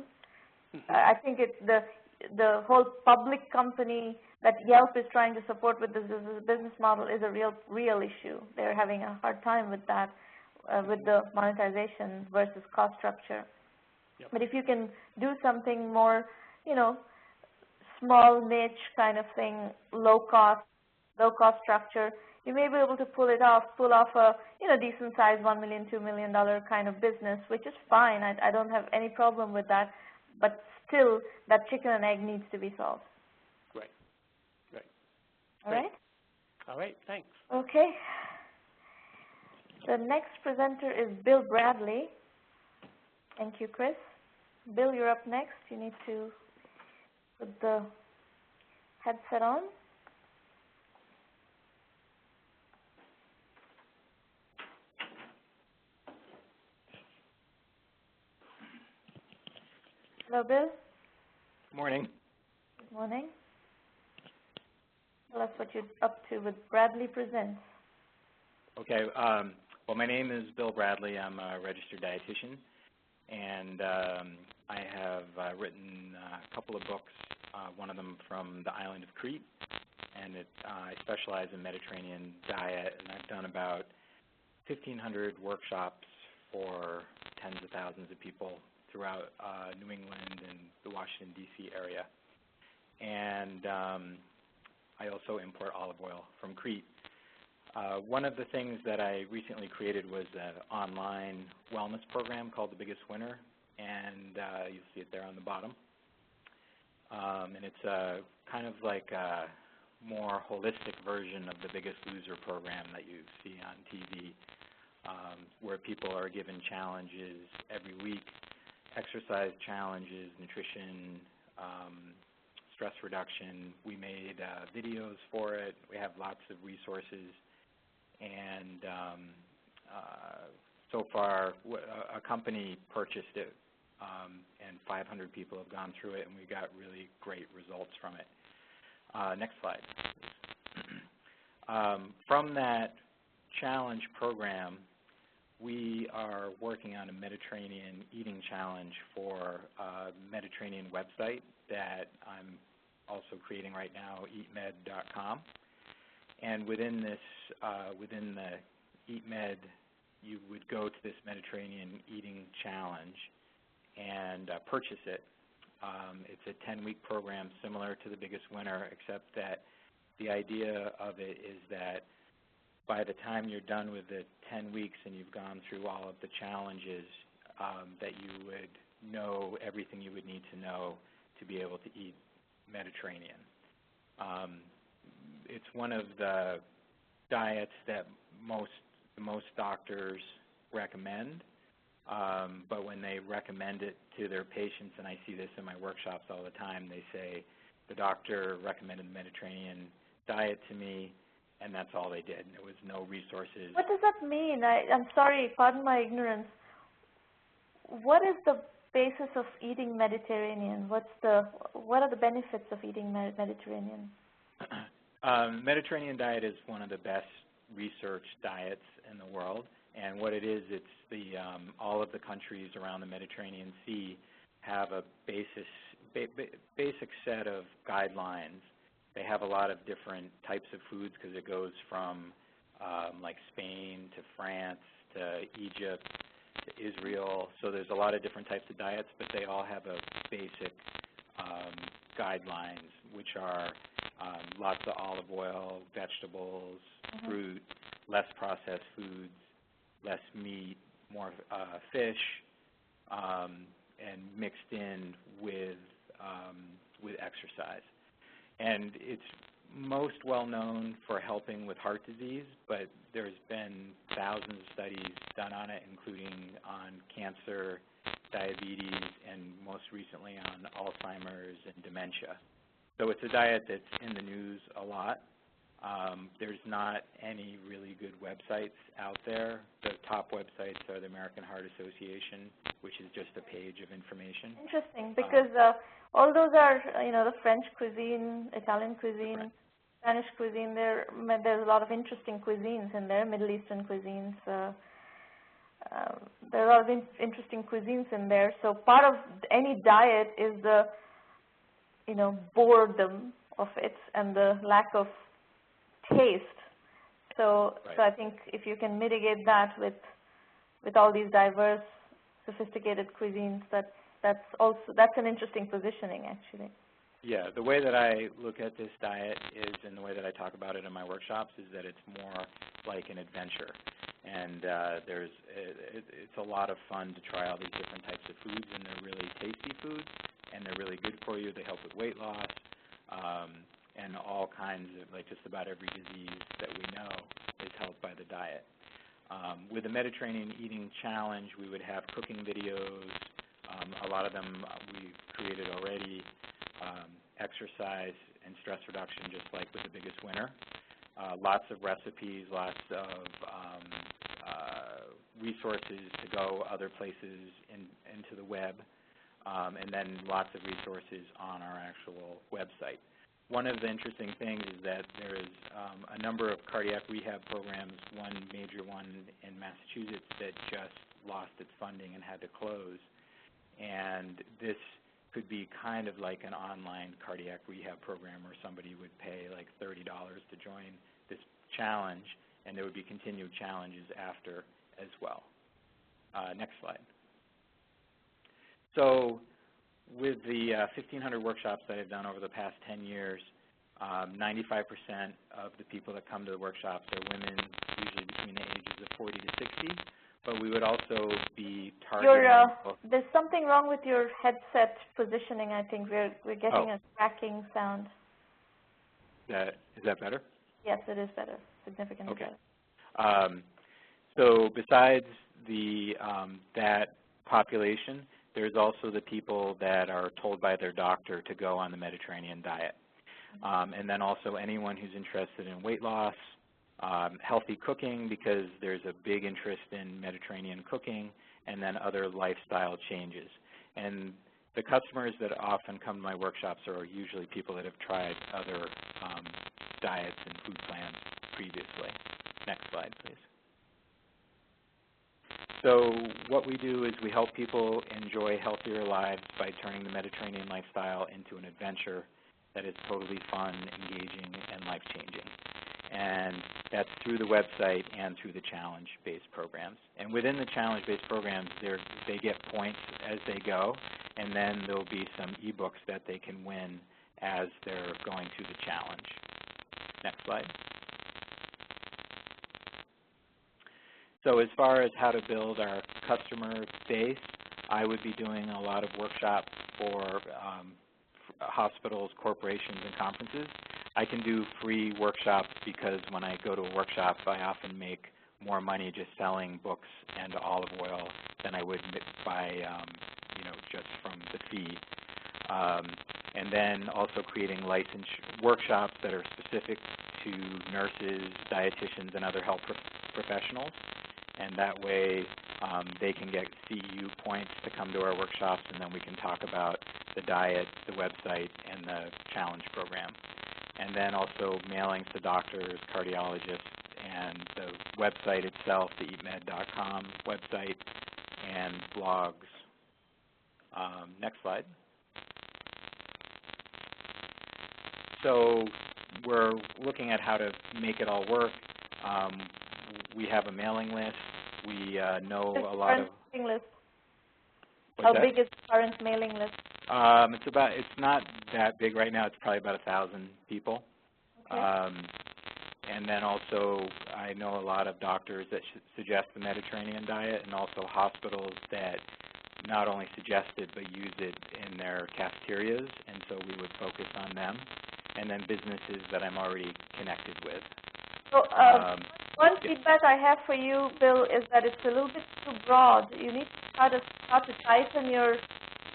S1: I think it's the whole public company that Yelp is trying to support with this business model is a real issue. They're having a hard time with that, with the monetization versus cost structure. But if you can do something more, small niche kind of thing, low cost structure, you may be able to pull off a decent sized $1 million, $2 million kind of business, which is fine. I don't have any problem with that, but still that chicken and egg needs to be solved.
S4: Right. Right.
S1: All right?
S4: All right, thanks.
S1: Okay. The next presenter is Bill Bradley. Thank you, Chris. Bill, you're up next. You need to put the headset on. Hello, Bill.
S5: Good morning.
S1: Good morning. Tell us what you're up to with Bradley Presents.
S5: Okay. Well, my name is Bill Bradley. I'm a registered dietitian, and I have written a couple of books, one of them from the island of Crete, and I specialize in Mediterranean diet, and I've done about 1,500 workshops for tens of thousands of people throughout New England and the Washington, D.C. area. And I also import olive oil from Crete. One of the things that I recently created was an online wellness program called The Biggest Winner, and you'll see it there on the bottom. And it's kind of like a more holistic version of the Biggest Loser program that you see on TV, where people are given challenges every week, exercise challenges, nutrition, stress reduction. We made videos for it. We have lots of resources. And so far, a company purchased it, and 500 people have gone through it, and we got really great results from it. Next slide. From that challenge program, we are working on a Mediterranean eating challenge for a Mediterranean website that I'm also creating right now, eatmed.com. And within this, within the EatMed, you would go to this Mediterranean eating challenge and purchase it. It's a 10-week program similar to The Biggest Winner, except that the idea of it is that by the time you're done with the 10 weeks and you've gone through all of the challenges, that you would know everything you would need to know to be able to eat Mediterranean. It's one of the diets that most doctors recommend, but when they recommend it to their patients, and I see this in my workshops all the time, they say, the doctor recommended the Mediterranean diet to me, and that's all they did. There was no resources.
S1: What does that mean? I'm sorry, pardon my ignorance. What is the basis of eating Mediterranean? What are the benefits of eating Mediterranean?
S5: Mediterranean diet is one of the best researched diets in the world, and what it is, it's the all of the countries around the Mediterranean Sea have a basic set of guidelines. They have a lot of different types of foods because it goes from like Spain to France to Egypt to Israel. So there's a lot of different types of diets, but they all have a basic guidelines, which are lots of olive oil, vegetables, fruit, less processed foods, less meat, more fish, and mixed in with exercise. And it's most well known for helping with heart disease, but there's been thousands of studies done on it, including on cancer, diabetes, and most recently on Alzheimer's and dementia. So it's a diet that's in the news a lot. There's not any really good websites out there. The top websites are the American Heart Association, which is just a page of information.
S1: Interesting, because all those are, the French cuisine, Italian cuisine,
S5: right.
S1: Spanish cuisine. There's a lot of interesting cuisines in there, Middle Eastern cuisines. There are a lot of interesting cuisines in there. So part of any diet is the, boredom of it and the lack of taste. So I think if you can mitigate that with all these diverse, sophisticated cuisines, that's an interesting positioning, actually.
S5: Yeah, the way that I look at this diet is, and the way that I talk about it in my workshops, is that it's more like an adventure. And it's a lot of fun to try all these different types of foods, and they're really tasty foods, and they're really good for you. They help with weight loss, and all kinds of, like just about every disease that we know is helped by the diet. With the Mediterranean Eating Challenge, we would have cooking videos. A lot of them we've created already. Exercise and stress reduction, just like with The Biggest Winner. Lots of recipes, lots of resources to go other places into the web, and then lots of resources on our actual website. One of the interesting things is that there is a number of cardiac rehab programs, one major one in Massachusetts that just lost its funding and had to close. And this could be kind of like an online cardiac rehab program where somebody would pay like $30 to join this challenge, and there would be continued challenges after as well. Next slide. So with the 1,500 workshops that I've done over the past 10 years, 95% of the people that come to the workshops are women, usually between the ages of 40 to 60. But we would also be targeting.
S1: There's something wrong with your headset positioning. I think we're getting a cracking sound.
S5: Is that better?
S1: Yes, it is better. Significantly
S5: okay.
S1: better.
S5: So besides the that population, there's also the people that are told by their doctor to go on the Mediterranean diet. And then also anyone who's interested in weight loss, healthy cooking, because there's a big interest in Mediterranean cooking, and then other lifestyle changes. And the customers that often come to my workshops are usually people that have tried other diets and food plans previously. Next slide, please. So what we do is we help people enjoy healthier lives by turning the Mediterranean lifestyle into an adventure that is totally fun, engaging, and life-changing. And that's through the website and through the challenge-based programs. And within the challenge-based programs, they get points as they go, and then there'll be some e-books that they can win as they're going through the challenge. Next slide. So as far as how to build our customer base, I would be doing a lot of workshops for hospitals, corporations, and conferences. I can do free workshops because when I go to a workshop, I often make more money just selling books and olive oil than I would by, just from the fee. And then also creating licensed workshops that are specific to nurses, dietitians, and other health professionals. And that way they can get CEU points to come to our workshops, and then we can talk about the diet, the website, and the challenge program. And then also mailings to doctors, cardiologists, and the website itself, the eatmed.com website, and blogs. Next slide. So we're looking at how to make it all work. We have a mailing list. We know a lot of.
S1: Mailing list.
S5: How
S1: big is the current mailing list?
S5: It's not that big right now. It's probably about 1,000 people.
S1: Okay.
S5: And then also I know a lot of doctors that suggest the Mediterranean diet, and also hospitals that not only suggest it but use it in their cafeterias, and so we would focus on them. And then businesses that I'm already connected with.
S1: So one feedback I have for you, Bill, is that it's a little bit too broad. You need to start to tighten your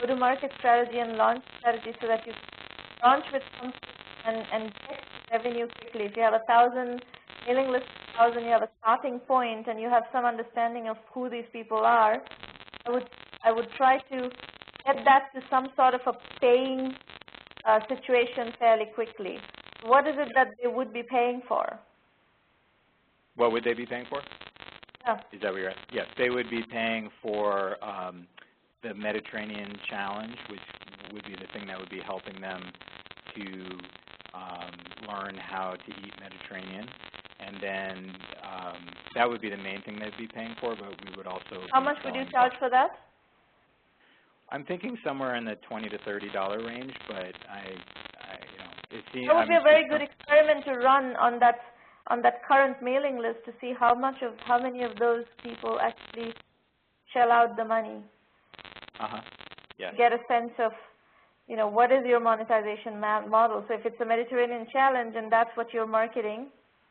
S1: go-to-market strategy and launch strategy so that you launch with something and get revenue quickly. If you have 1,000 mailing list, 1,000, you have a starting point, and you have some understanding of who these people are, I would try to get that to some sort of a paying situation fairly quickly. What is it that they would be paying for?
S5: What would they be paying for?
S1: Yeah.
S5: Is that what you're at? Yes, they would be paying for the Mediterranean Challenge, which would be the thing that would be helping them to learn how to eat Mediterranean. And then that would be the main thing they'd be paying for, but we would also.
S1: How much would you charge for that?
S5: I'm thinking somewhere in the $20 to $30 range, but it seems.
S1: That would be a very good experiment to run on that current mailing list to see how many of those people actually shell out the money.
S5: Yes.
S1: Get a sense of, what is your monetization model. So if it's a Mediterranean challenge and that's what you're marketing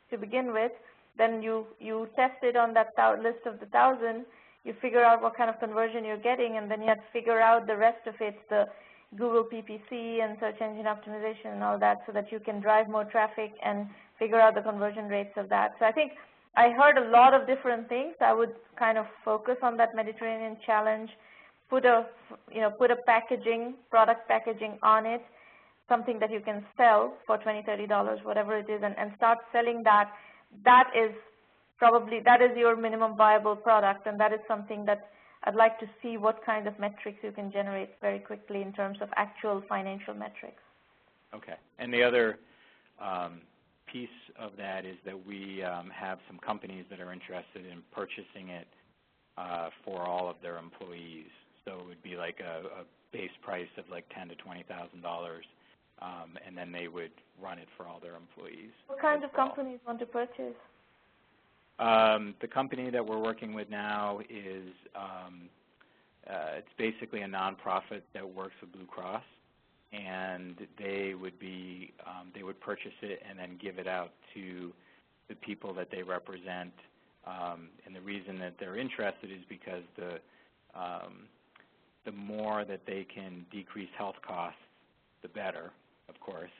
S1: to begin with, then you test it on that list of the 1,000. You figure out what kind of conversion you're getting, and then you have to figure out the rest of it, the Google PPC and search engine optimization and all that, so that you can drive more traffic and figure out the conversion rates of that. So I think I heard a lot of different things. I would kind of focus on that Mediterranean challenge, put a product packaging on it, something that you can sell for $20, $30, whatever it is, and start selling that. That is your minimum viable product, and that is something that I'd like to see what kind of metrics you can generate very quickly in terms of actual financial metrics.
S5: Okay. And the other piece of that is that we have some companies that are interested in purchasing it for all of their employees. So it would be like a base price of like $10,000 to $20,000, and then they would run it for all their employees.
S1: What kinds of companies want to purchase?
S5: The company that we're working with now is it's basically a nonprofit that works with Blue Cross, and they would purchase it and then give it out to the people that they represent. And the reason that they're interested is because the more that they can decrease health costs, the better, of course,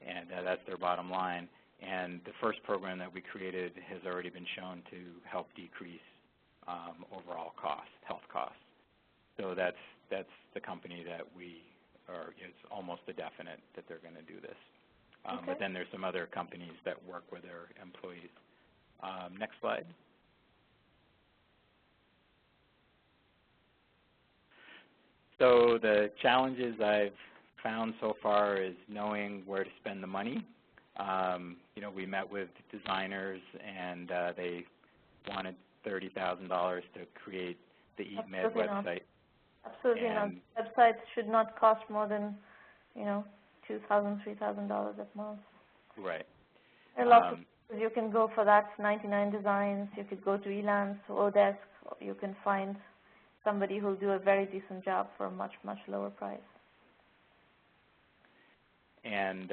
S5: and that's their bottom line. And the first program that we created has already been shown to help decrease overall health costs. So that's the company that it's almost a definite that they're going to do this.
S1: Okay.
S5: But then there's some other companies that work with their employees. Next slide. So the challenges I've found so far is knowing where to spend the money. We met with designers, and they wanted $30,000 to create the EatMed website.
S1: Absolutely not. Websites should not cost more than, $2,000, $3,000 at most.
S5: Right.
S1: There are lots of places you can go for that. 99 Designs. You could go to Elance, Odesk. You can find somebody who'll do a very decent job for a much, much lower price.
S5: And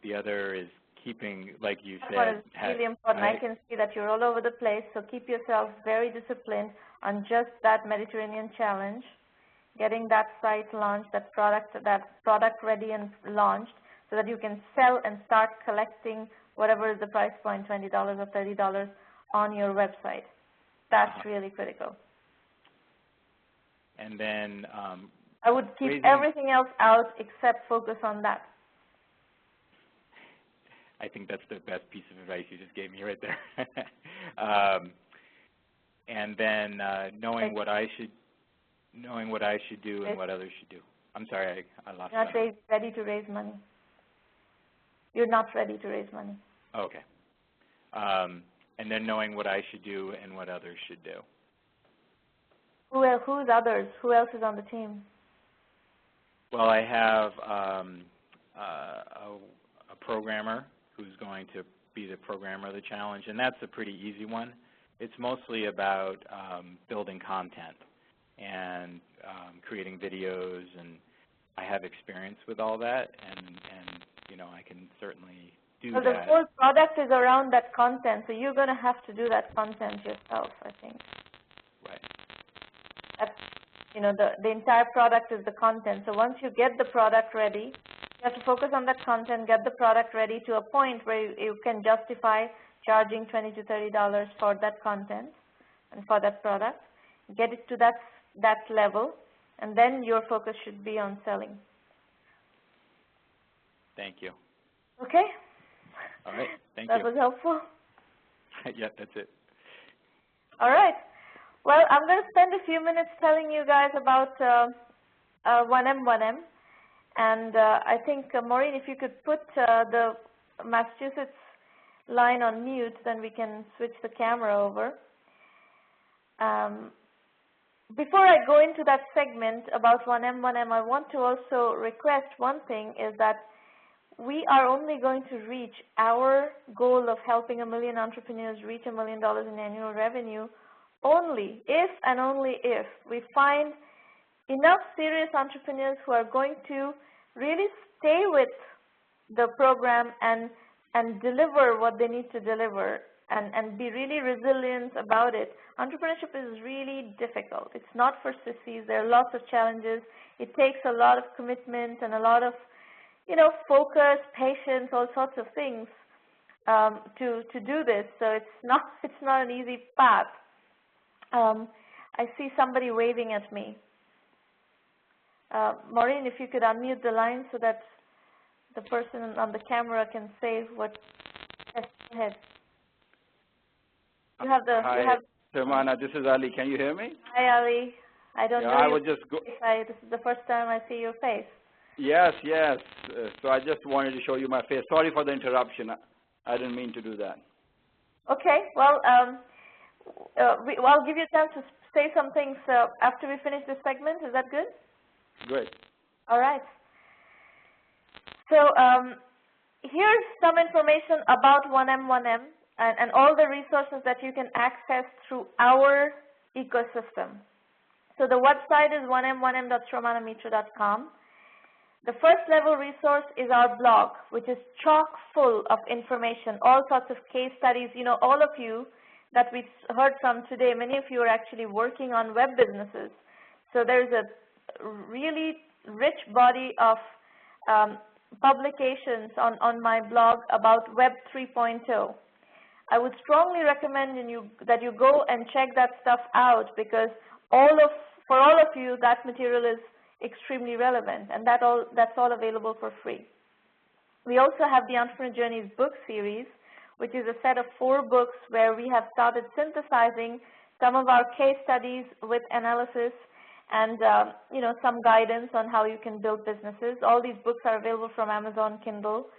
S5: the other is keeping, like you said.
S1: That is really important. I can see that you're all over the place, so keep yourself very disciplined on just that Mediterranean challenge, getting that site launched, that product ready and launched, so that you can sell and start collecting whatever is the price point, $20 or $30 on your website. That's really critical.
S5: And then
S1: I would keep everything else out except focus on that.
S5: I think that's the best piece of advice you just gave me right there. And then knowing what I should do and what others should do. I'm sorry, I lost that.
S1: You're not ready to raise money. You're not ready to raise money.
S5: Okay. And then knowing what I should do and what others should do.
S1: Who's others? Who else is on the team?
S5: Well, I have a programmer who's going to be the programmer of the challenge, and that's a pretty easy one. It's mostly about building content and creating videos, and I have experience with all that, and I can certainly do that.
S1: So the whole product is around that content, so you're going to have to do that content yourself, I think.
S5: Right.
S1: That's, the entire product is the content. So once you get the product ready, you have to focus on that content, get the product ready to a point where you can justify charging $20 to $30 for that content and for that product. Get it to that level, and then your focus should be on selling.
S5: Thank you.
S1: Okay?
S5: All right. Thank
S1: you.
S5: That
S1: was helpful?
S5: Yeah, that's it.
S1: All right. Well, I'm going to spend a few minutes telling you guys about 1M1M. And I think, Maureen, if you could put the Massachusetts line on mute, then we can switch the camera over. Before I go into that segment about 1M1M, I want to also request one thing, is that we are only going to reach our goal of helping 1 million entrepreneurs reach $1 million in annual revenue only if and only if we find enough serious entrepreneurs who are going to really stay with the program and deliver what they need to deliver and be really resilient about it. Entrepreneurship is really difficult. It's not for sissies. There are lots of challenges. It takes a lot of commitment and a lot of, focus, patience, all sorts of things to do this. So it's not an easy path. I see somebody waving at me. Maureen, if you could unmute the line so that the person on the camera can say what. Yes, go ahead. You have the.
S6: Hi, Sramana. This is Ali. Can you hear me?
S1: Hi, Ali. I don't know.
S6: I would just go.
S1: This is the first time I see your face.
S6: Yes, yes. So I just wanted to show you my face. Sorry for the interruption. I didn't mean to do that.
S1: Okay. Well, I'll give you a chance to say some things after we finish this segment. Is that good?
S6: Great.
S1: All right. So here's some information about 1M1M and all the resources that you can access through our ecosystem. So the website is 1m1m.sramanamitra.com. The first level resource is our blog, which is chock full of information, all sorts of case studies. You know, all of you that we heard from today, many of you are actually working on web businesses. So there's a really rich body of publications on my blog about Web 3.0. I would strongly recommend that you go and check that stuff out, because for all of you, that material is extremely relevant, and that's all available for free. We also have the Entrepreneur Journeys book series, which is a set of 4 books where we have started synthesizing some of our case studies with analysis and you know, some guidance on how you can build businesses. All these books are available from Amazon Kindle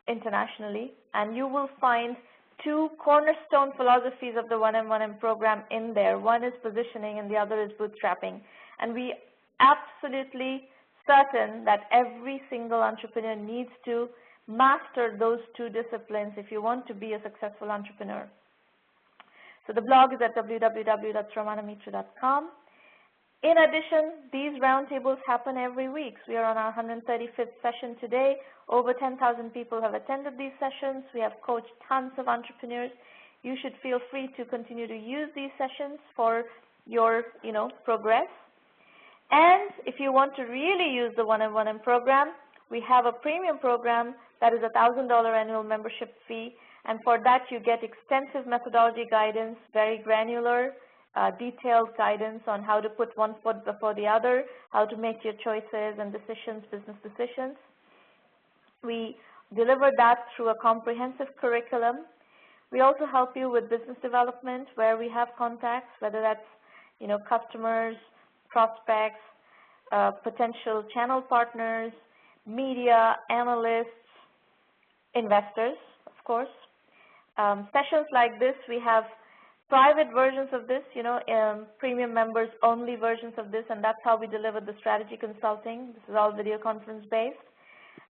S1: internationally, and you will find 2 cornerstone philosophies of the 1M1M program in there. One is positioning and the other is bootstrapping. And we absolutely certain that every single entrepreneur needs to master those 2 disciplines if you want to be a successful entrepreneur. So the blog is at www.sramanamitra.com. In addition, these roundtables happen every week. We are on our 135th session today. Over 10,000 people have attended these sessions. We have coached tons of entrepreneurs. You should feel free to continue to use these sessions for your, you know, progress. And if you want to really use the 1M1M program, we have a premium program that is a $1,000 annual membership fee. And for that, you get extensive methodology guidance, very granular, detailed guidance on how to put one foot before the other, how to make your choices and decisions, business decisions. We deliver that through a comprehensive curriculum. We also help you with business development, where we have contacts, whether that's, you know, customers, prospects, potential channel partners, media, analysts, investors, of course. Sessions like this, we have private versions of this, you know, premium members only versions of this, and that's how we deliver the strategy consulting. This is all video conference based.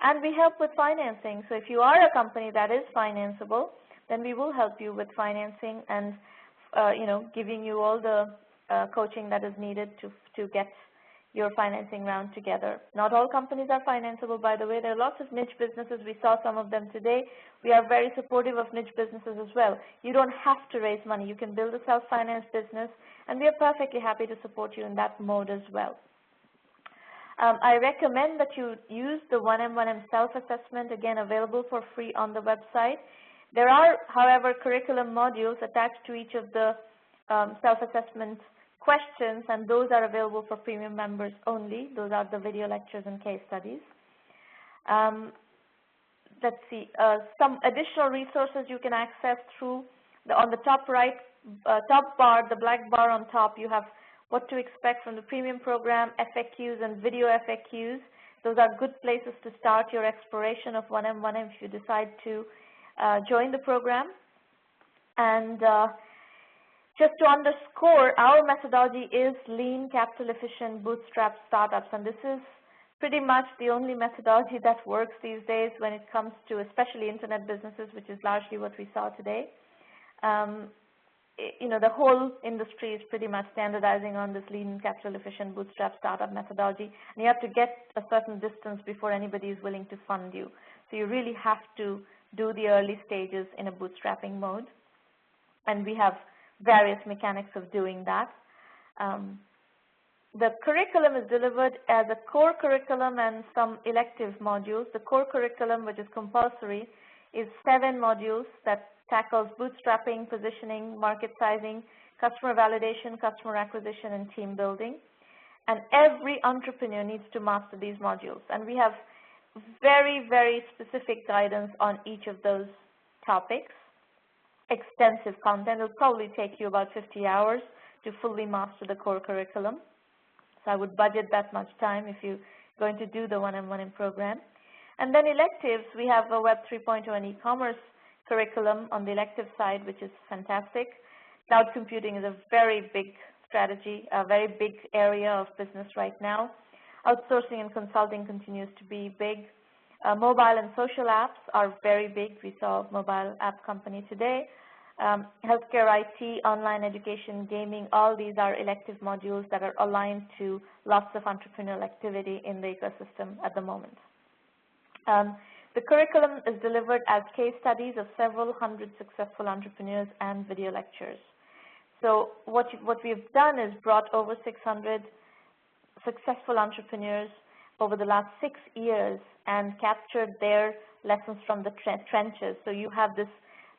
S1: And we help with financing. So if you are a company that is financeable, then we will help you with financing and, you know, giving you all the coaching that is needed to get your financing round together. Not all companies are financeable, by the way. There are lots of niche businesses. We saw some of them today. We are very supportive of niche businesses as well. You don't have to raise money. You can build a self-finance business, and we are perfectly happy to support you in that mode as well. I recommend that you use the 1M1M self-assessment, again, available for free on the website. There are, however, curriculum modules attached to each of the self-assessment questions, and those are available for premium members only. Those are the video lectures and case studies. Let's see, some additional resources you can access through on the top right, top bar, the black bar on top. You have what to expect from the premium program, FAQs and video FAQs. Those are good places to start your exploration of 1M1M if you decide to join the program. And just to underscore, our methodology is lean, capital efficient, bootstrap startups, and this is pretty much the only methodology that works these days when it comes to especially internet businesses, which is largely what we saw today. You know, the whole industry is pretty much standardizing on this lean, capital efficient, bootstrap startup methodology, and you have to get a certain distance before anybody is willing to fund you. So you really have to do the early stages in a bootstrapping mode, and we have various mechanics of doing that. The curriculum is delivered as a core curriculum and some elective modules. The core curriculum, which is compulsory, is 7 modules that tackles bootstrapping, positioning, market sizing, customer validation, customer acquisition, and team building. And every entrepreneur needs to master these modules. And we have very, very specific guidance on each of those topics. Extensive content. It will probably take you about 50 hours to fully master the core curriculum. So I would budget that much time if you're going to do the 1M1M program. And then electives, we have a Web 3.0 and e-commerce curriculum on the elective side, which is fantastic. Cloud computing is a very big strategy, a very big area of business right now. Outsourcing and consulting continues to be big. Mobile and social apps are very big. We saw a mobile app company today. Healthcare, IT, online education, gaming, all these are elective modules that are aligned to lots of entrepreneurial activity in the ecosystem at the moment. The curriculum is delivered as case studies of several hundred successful entrepreneurs and video lectures. So what we've done is brought over 600 successful entrepreneurs over the last 6 years and captured their lessons from the trenches. So you have this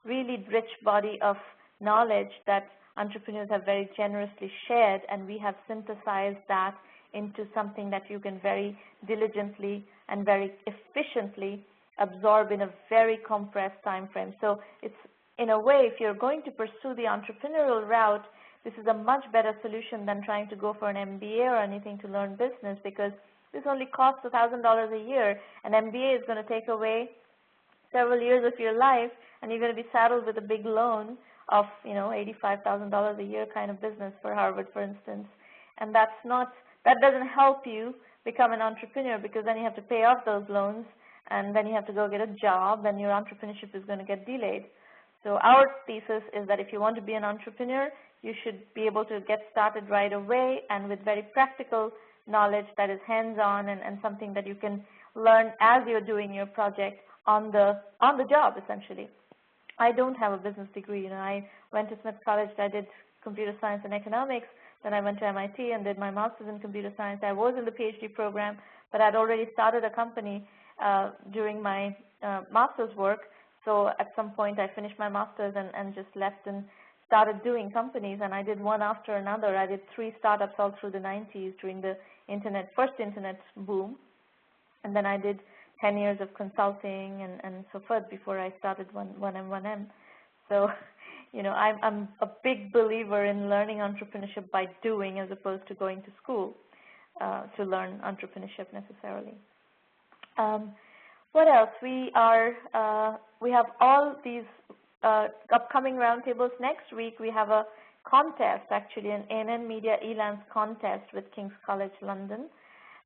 S1: really rich body of knowledge that entrepreneurs have very generously shared, and we have synthesized that into something that you can very diligently and very efficiently absorb in a very compressed time frame. So it's, in a way, if you're going to pursue the entrepreneurial route, this is a much better solution than trying to go for an MBA or anything to learn business, because this only costs $1,000 a year. An MBA is going to take away several years of your life, and you're going to be saddled with a big loan of, $85,000 a year kind of business for Harvard, for instance. And that doesn't help you become an entrepreneur, because then you have to pay off those loans, and then you have to go get a job, and your entrepreneurship is going to get delayed. So our thesis is that if you want to be an entrepreneur, you should be able to get started right away and with very practical knowledge that is hands-on and something that you can learn as you're doing your project on the job, essentially. I don't have a business degree. I went to Smith College. I did computer science and economics. Then I went to MIT and did my master's in computer science. I was in the PhD program, but I'd already started a company during my master's work. So at some point I finished my master's and just left and started doing companies, and I did one after another. I did 3 startups all through the 90s during the first internet boom, and then I did 10 years of consulting and so forth before I started 1M1M. So, I'm a big believer in learning entrepreneurship by doing, as opposed to going to school to learn entrepreneurship necessarily. What else? We have all these upcoming roundtables. Next week we have a contest, actually, an ANN Media ELANS contest with King's College London,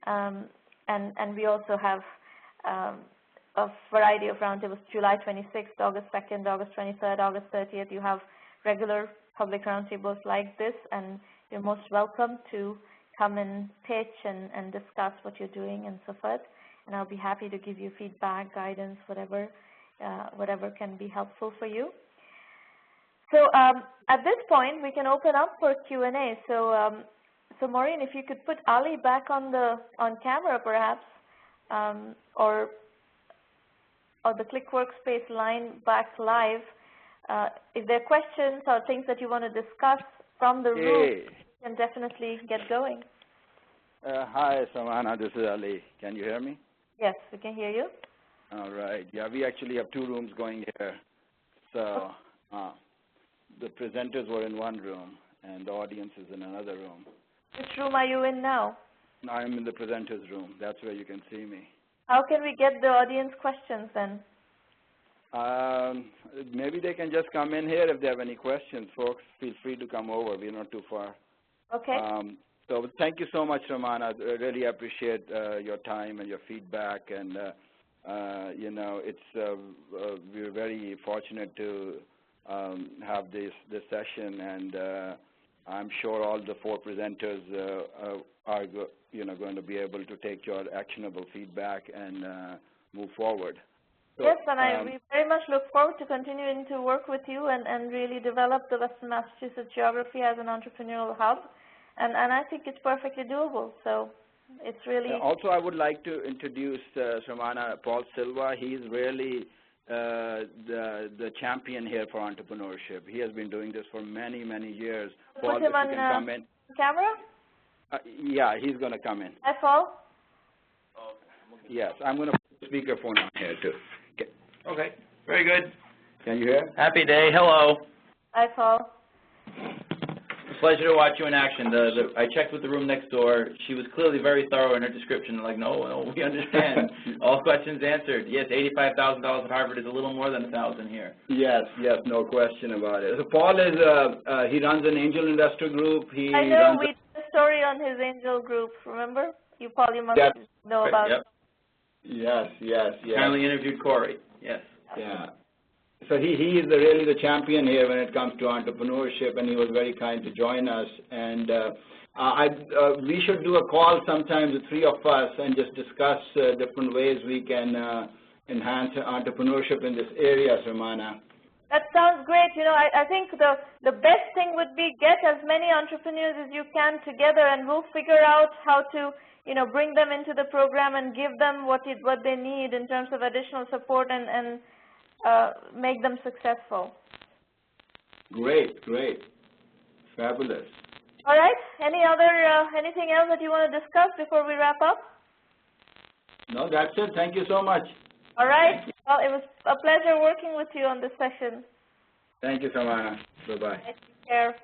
S1: and we also have a variety of roundtables. July 26th, August 2nd, August 23rd, August 30th. You have regular public roundtables like this, and you're most welcome to come and pitch and discuss what you're doing and so forth. And I'll be happy to give you feedback, guidance, whatever can be helpful for you. So at this point, we can open up for Q&A. So Maureen, if you could put Ali back on camera, perhaps, or the Click Workspace line back live. If there are questions or things that you want to discuss from the room, you can definitely get going.
S6: Hi, Sramana. This is Ali. Can you hear me?
S1: Yes, we can hear you.
S6: All right. Yeah, we actually have 2 rooms going here. So the presenters were in one room, and the audience is in another room.
S1: Which room are you in now?
S6: I'm in the presenters room. That's where you can see me.
S1: How can we get the audience questions then?
S6: Maybe they can just come in here if they have any questions. Folks, feel free to come over. We're not too far.
S1: Okay.
S6: So thank you so much, Sramana. I really appreciate your time and your feedback. And, we're very fortunate to have this session. And I'm sure all the 4 presenters are going to be able to take your actionable feedback and move forward. So,
S1: yes, and we very much look forward to continuing to work with you and really develop the Western Massachusetts geography as an entrepreneurial hub. And I think it's perfectly doable. So it's really...
S6: Also, I would like to introduce Sramana, Paul Silva. He's really the champion here for entrepreneurship. He has been doing this for many, many years. Paul,
S1: put him on
S6: come in.
S1: Camera?
S6: Yeah, he's going to come in.
S1: Hi, Paul.
S6: Okay. Yes, I'm going to put the speakerphone on here, too. Okay, very good. Can you hear?
S7: Happy day. Hello.
S1: Hi, Paul.
S7: pleasure to watch you in action. I checked with the room next door. She was clearly very thorough in her description. Like, no, we understand. All questions answered. Yes, $85,000 at Harvard is a little more than $1,000 here.
S6: Yes, no question about it. So Paul is, he runs an angel investor group.
S1: I know, we did a story on his angel group, remember? Paul, you must know about it.
S6: Yes.
S7: Kindly interviewed Corey, yes.
S6: Yeah. So he is really the champion here when it comes to entrepreneurship, and he was very kind to join us. And we should do a call sometime, the three of us, and just discuss different ways we can enhance entrepreneurship in this area, Sramana.
S1: That sounds great. You know, I think the best thing would be get as many entrepreneurs as you can together, and we'll figure out how to, you know, bring them into the program and give them what they need in terms of additional support and make them successful.
S6: Great. Fabulous.
S1: All right. Anything else that you want to discuss before we wrap up?
S6: No, that's it. Thank you so much.
S1: All right. Well, it was a pleasure working with you on this session.
S6: Thank you, Sramana. Bye-bye.
S1: Take care.